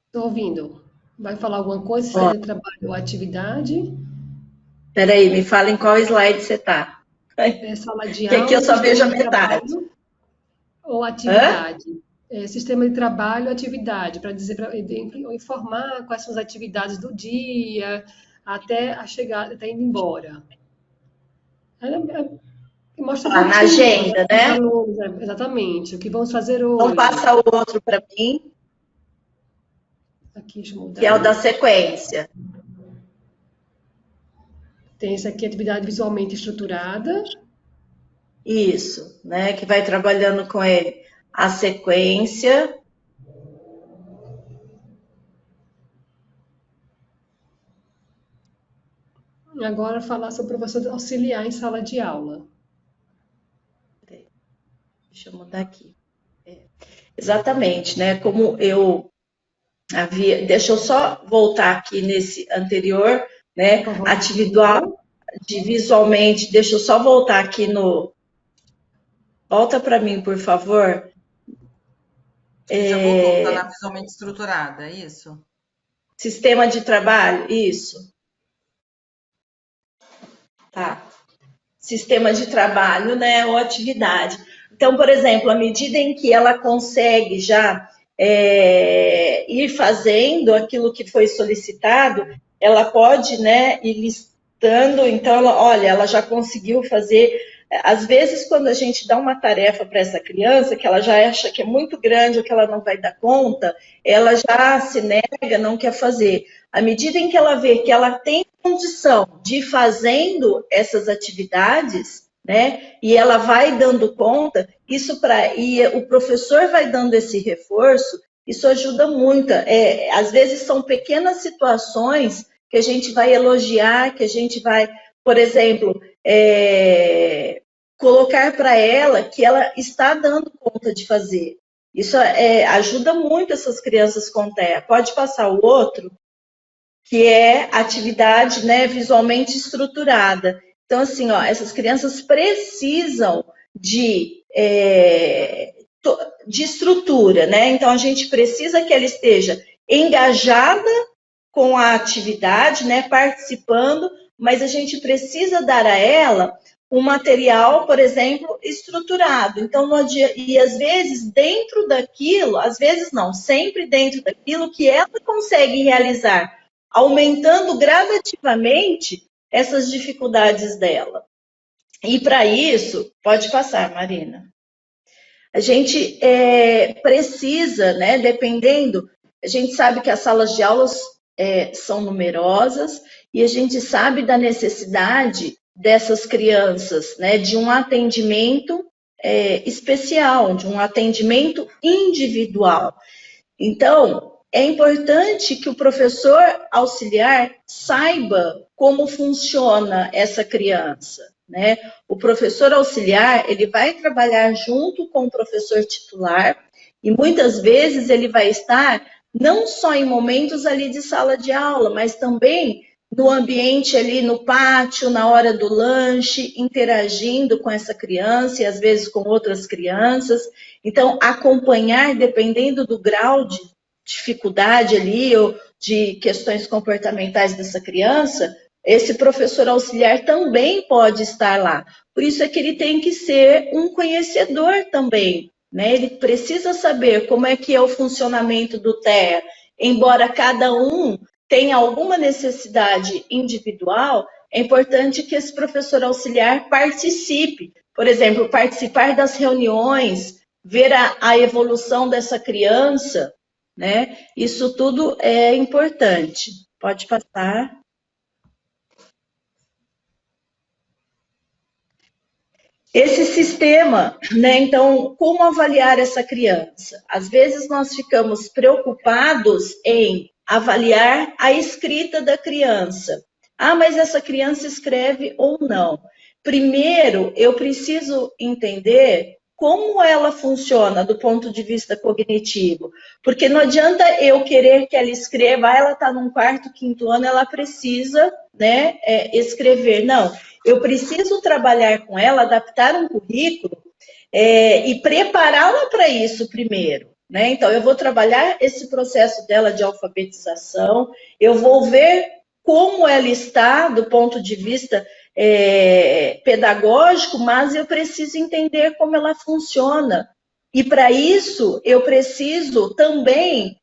B: Estou ouvindo. Vai falar alguma coisa, saída de trabalho ou atividade?
C: Espera aí, me fala em qual slide você está.
B: Sala de
C: Que
B: aula,
C: aqui eu só vejo a
B: sistema de
C: metade.
B: trabalho ou atividade? Sistema de trabalho, atividade, para dizer, para informar quais são as atividades do dia, até a chegada, até indo embora. Mostra
C: Na agenda, né?
B: Alunos, exatamente, o que vamos fazer hoje.
C: Então passa o outro para mim.
B: Aqui, deixa eu mudar.
C: Que é o da sequência.
B: Tem esse aqui, atividade visualmente estruturada.
C: Isso, né? Que vai trabalhando com ele. A sequência.
B: Agora falar sobre o professor auxiliar em sala de aula.
C: Deixa eu mudar aqui. Exatamente, né? Como eu havia. Deixa eu só voltar aqui nesse anterior, né? Atividade visualmente. Deixa eu só voltar aqui no. Volta para mim, por favor.
A: Já voltou, tá na visualmente estruturada, é isso?
C: Sistema de trabalho, isso. Tá. Sistema de trabalho, né? Ou atividade. Então, por exemplo, à medida em que ela consegue já ir fazendo aquilo que foi solicitado, ela pode, né, ir listando. Então, ela já conseguiu fazer. Às vezes, quando a gente dá uma tarefa para essa criança, que ela já acha que é muito grande ou que ela não vai dar conta, ela já se nega, não quer fazer. À medida em que ela vê que ela tem condição de ir fazendo essas atividades, né, e ela vai dando conta, e o professor vai dando esse reforço, isso ajuda muito. Às vezes são pequenas situações que a gente vai elogiar, que a gente vai, por exemplo, colocar para ela que ela está dando conta de fazer. Isso ajuda muito essas crianças com TEA. Pode passar o outro, que é atividade, né, visualmente estruturada. Então, assim, essas crianças precisam de estrutura, né? Então, a gente precisa que ela esteja engajada com a atividade, né, participando, mas a gente precisa dar a ela um material, por exemplo, estruturado. Então, e às vezes dentro daquilo, às vezes não, sempre dentro daquilo que ela consegue realizar, aumentando gradativamente essas dificuldades dela. E para isso, pode passar, Marina. A gente precisa, né, dependendo, a gente sabe que as salas de aulas são numerosas e a gente sabe da necessidade dessas crianças, né, de um atendimento especial, de um atendimento individual. Então, é importante que o professor auxiliar saiba como funciona essa criança, né? O professor auxiliar, ele vai trabalhar junto com o professor titular e muitas vezes ele vai estar não só em momentos ali de sala de aula, mas também no ambiente ali no pátio, na hora do lanche, interagindo com essa criança e às vezes com outras crianças. Então, acompanhar, dependendo do grau de dificuldade ali ou de questões comportamentais dessa criança, esse professor auxiliar também pode estar lá. Por isso é que ele tem que ser um conhecedor também, né? Ele precisa saber como é que é o funcionamento do TEA, embora cada um tenha alguma necessidade individual, é importante que esse professor auxiliar participe, por exemplo, participar das reuniões, ver a evolução dessa criança, né? Isso tudo é importante. Pode passar. Esse sistema, né? Então, como avaliar essa criança? Às vezes nós ficamos preocupados em avaliar a escrita da criança. Ah, mas essa criança escreve ou não? Primeiro, eu preciso entender como ela funciona do ponto de vista cognitivo. Porque não adianta eu querer que ela escreva, ela está num quarto, quinto ano, ela precisa, né, escrever. Não, eu preciso trabalhar com ela, adaptar um currículo e prepará-la para isso primeiro. Né? Então, eu vou trabalhar esse processo dela de alfabetização, eu vou ver como ela está do ponto de vista pedagógico, mas eu preciso entender como ela funciona. E para isso, eu preciso também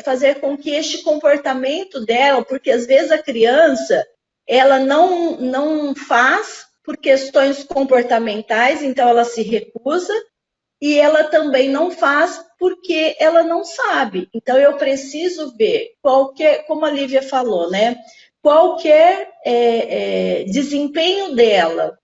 C: fazer com que este comportamento dela, porque às vezes a criança ela não faz por questões comportamentais, então ela se recusa, e ela também não faz porque ela não sabe. Então eu preciso ver como a Lívia falou, né? Qualquer desempenho dela,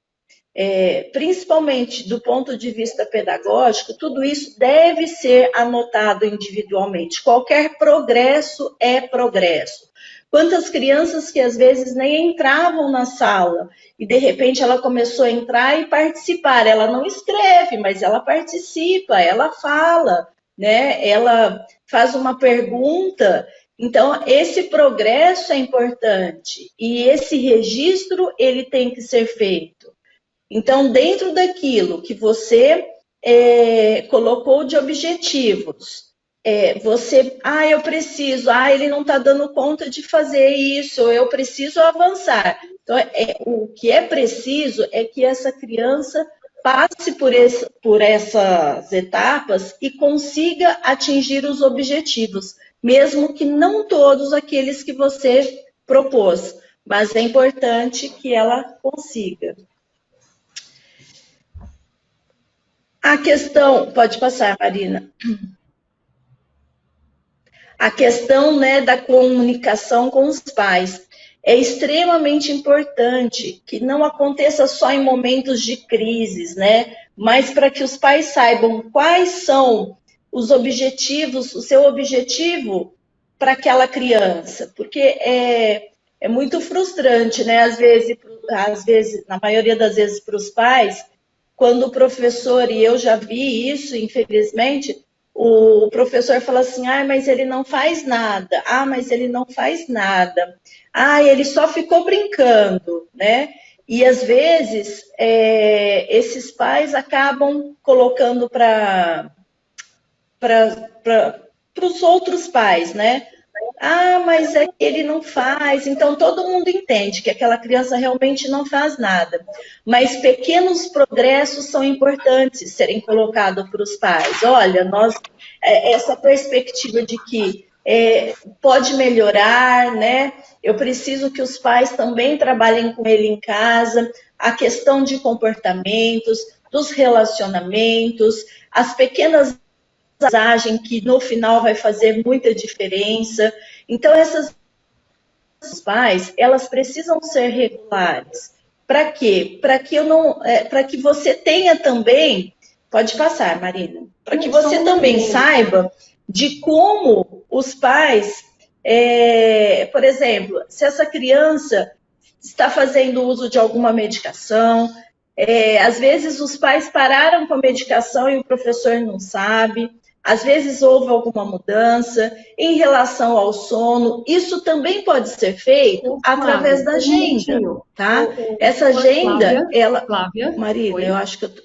C: principalmente do ponto de vista pedagógico, tudo isso deve ser anotado individualmente. Qualquer progresso é progresso. Quantas crianças que às vezes nem entravam na sala e de repente ela começou a entrar e participar. Ela não escreve, mas ela participa, ela fala, né? Ela faz uma pergunta. Então, esse progresso é importante e esse registro ele tem que ser feito. Então, dentro daquilo que você colocou de objetivos, eu preciso, ele não está dando conta de fazer isso, eu preciso avançar. Então, o que é preciso é que essa criança passe por essas etapas e consiga atingir os objetivos, mesmo que não todos aqueles que você propôs, mas é importante que ela consiga. A questão, pode passar, Marina. A questão, né, da comunicação com os pais é extremamente importante que não aconteça só em momentos de crises, né, mas para que os pais saibam quais são os objetivos, o seu objetivo para aquela criança, porque é muito frustrante, né, às vezes, na maioria das vezes para os pais, quando o professor, e eu já vi isso, infelizmente, o professor fala assim, mas ele não faz nada, mas ele não faz nada, ele só ficou brincando, né? E às vezes esses pais acabam colocando para os outros pais, né? Ah, mas é que ele não faz. Então todo mundo entende que aquela criança realmente não faz nada. Mas pequenos progressos são importantes serem colocados para os pais. Olha, essa perspectiva de que pode melhorar, né? Eu preciso que os pais também trabalhem com ele em casa. A questão de comportamentos, dos relacionamentos, as pequenas aprendizagem que no final vai fazer muita diferença. Então, essas pais, elas precisam ser regulares. Para quê? Para que você tenha também, pode passar, Marina, para que
B: Só
C: você
B: um
C: também
B: adendo.
C: saiba de como os pais, por exemplo, se essa criança está fazendo uso de alguma medicação, às vezes os pais pararam com a medicação e o professor não sabe. Às vezes houve alguma mudança em relação ao sono. Isso também pode ser feito
B: Ô,
C: através
B: Flávia,
C: da
B: um
C: agenda,
B: minutinho.
C: tá? Essa agenda,
B: Flávia,
C: ela,
B: Flávia,
C: Marina, eu
B: oi.
C: acho que eu tô,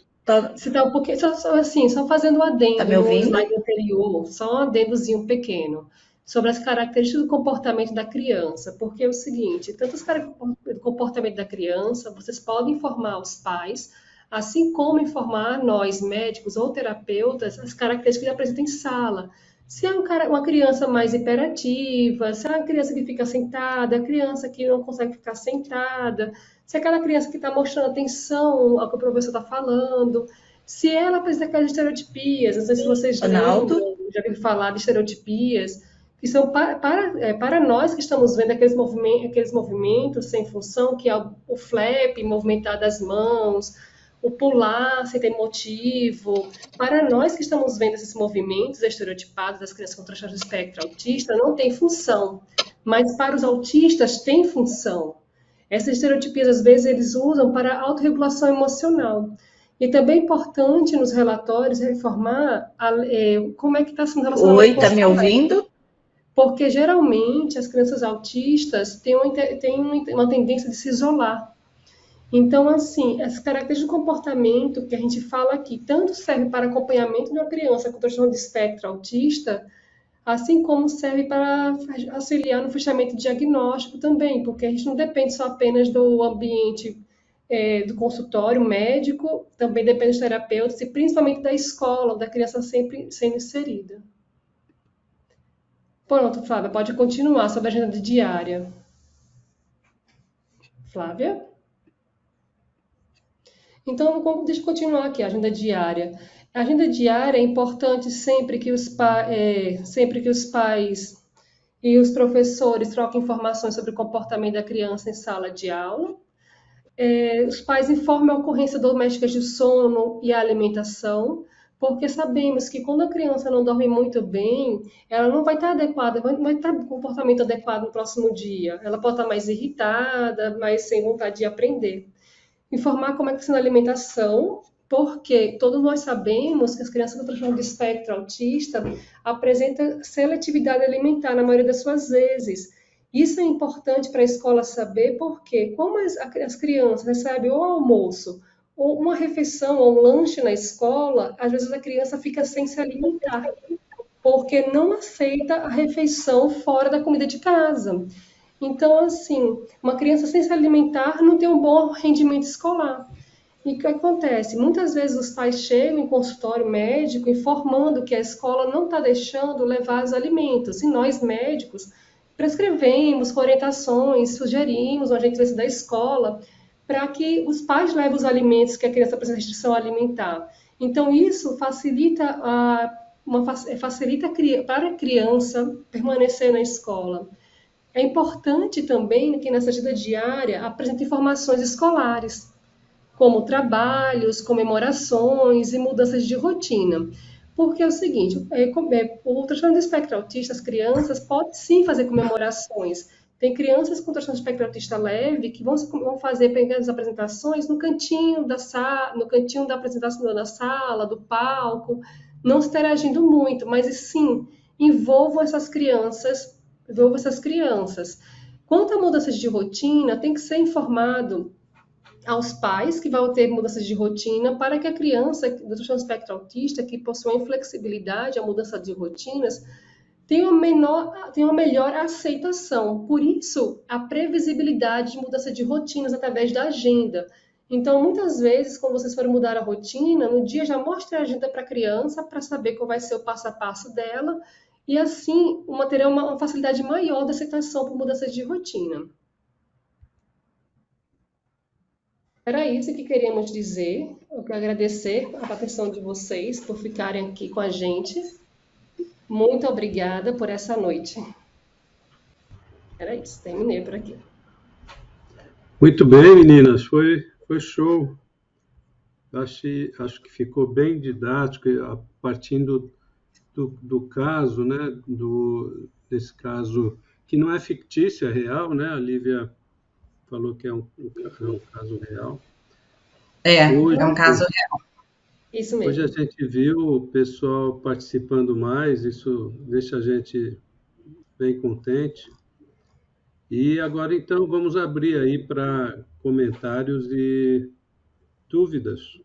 B: Você está um pouquinho, só fazendo um
C: tá
B: adendo
C: me
B: no
C: ouvindo?
B: slide anterior, só um adendozinho pequeno, sobre as características do comportamento da criança, porque é o seguinte, tanto as características do comportamento da criança, vocês podem informar os pais, assim como informar nós, médicos ou terapeutas, as características que ele apresenta em sala. Se é uma criança mais hiperativa, se é uma criança que fica sentada, a criança que não consegue ficar sentada, se é aquela criança que está mostrando atenção ao que o professor está falando, se ela apresenta aquelas estereotipias, não sei se vocês
C: Ronaldo?
B: lembram, já ouviram falar de estereotipias, que são para nós que estamos vendo aqueles movimentos sem função, que é o flap, movimentar das mãos, o pular sem ter motivo. Para nós que estamos vendo esses movimentos estereotipados das crianças com transtorno de espectro autista, não tem função. Mas para os autistas tem função. Essas estereotipias, às vezes, eles usam para autorregulação emocional. E também é importante nos relatórios informar como é que está sendo o relacionamento
C: Oi,
B: com
C: tá
B: os
C: me
B: colegas.
C: ouvindo?
B: Porque, geralmente, as crianças autistas têm uma tendência de se isolar. Então, assim, as características do comportamento que a gente fala aqui, tanto serve para acompanhamento de uma criança com transtorno de espectro autista, assim como serve para auxiliar no fechamento diagnóstico também, porque a gente não depende só apenas do ambiente do consultório médico, também depende dos terapeutas e principalmente da escola, da criança sempre sendo inserida. Pronto, Flávia, pode continuar sobre a agenda diária. Flávia? Então, deixa eu continuar aqui, a agenda diária. A agenda diária é importante sempre que os pais e os professores trocam informações sobre o comportamento da criança em sala de aula. Os pais informam a ocorrência domésticas de sono e a alimentação, porque sabemos que quando a criança não dorme muito bem, ela não vai estar adequada, vai estar com comportamento adequado no próximo dia. Ela pode estar mais irritada, mais sem vontade de aprender. Informar como é que está sendo a alimentação, porque todos nós sabemos que as crianças com transtorno de espectro autista apresentam seletividade alimentar na maioria das suas vezes. Isso é importante para a escola saber, porque como as crianças recebem ou almoço, ou uma refeição, ou um lanche na escola, às vezes a criança fica sem se alimentar, porque não aceita a refeição fora da comida de casa. Então, assim, uma criança sem se alimentar não tem um bom rendimento escolar. E o que acontece? Muitas vezes os pais chegam em consultório médico informando que a escola não está deixando levar os alimentos. E nós, médicos, prescrevemos com orientações, sugerimos uma gentileza da escola para que os pais levem os alimentos que a criança precisa de restrição alimentar. Então, isso facilita para a criança permanecer na escola. É importante também que nessa agenda diária apresente informações escolares, como trabalhos, comemorações e mudanças de rotina. Porque é o seguinte, o transtorno do espectro autista, as crianças podem sim fazer comemorações. Tem crianças com transtorno do espectro autista leve que vão fazer pequenas apresentações no cantinho da sala, no cantinho da apresentação da sala, do palco, não se interagindo muito, mas sim envolvam essas crianças. Quanto a mudanças de rotina, tem que ser informado aos pais que vão ter mudanças de rotina para que a criança do transtorno espectro autista, que possui inflexibilidade, a mudança de rotinas, tem uma melhor aceitação. Por isso, a previsibilidade de mudança de rotinas através da agenda. Então, muitas vezes, quando vocês forem mudar a rotina, no dia já mostre a agenda para a criança, para saber qual vai ser o passo a passo dela, e assim terá uma facilidade maior de aceitação por mudança de rotina. Era isso que queríamos dizer. Eu quero agradecer a atenção de vocês por ficarem aqui com a gente. Muito obrigada por essa noite. Era isso, terminei por aqui.
D: Muito bem, meninas, foi show. Acho que ficou bem didático, partindo do caso, né? Desse caso que não é fictício, é real, né? A Lívia falou que é um caso real.
A: É um caso real.
B: Isso mesmo.
D: Hoje a gente viu o pessoal participando mais, isso deixa a gente bem contente. E agora, então, vamos abrir aí para comentários e dúvidas.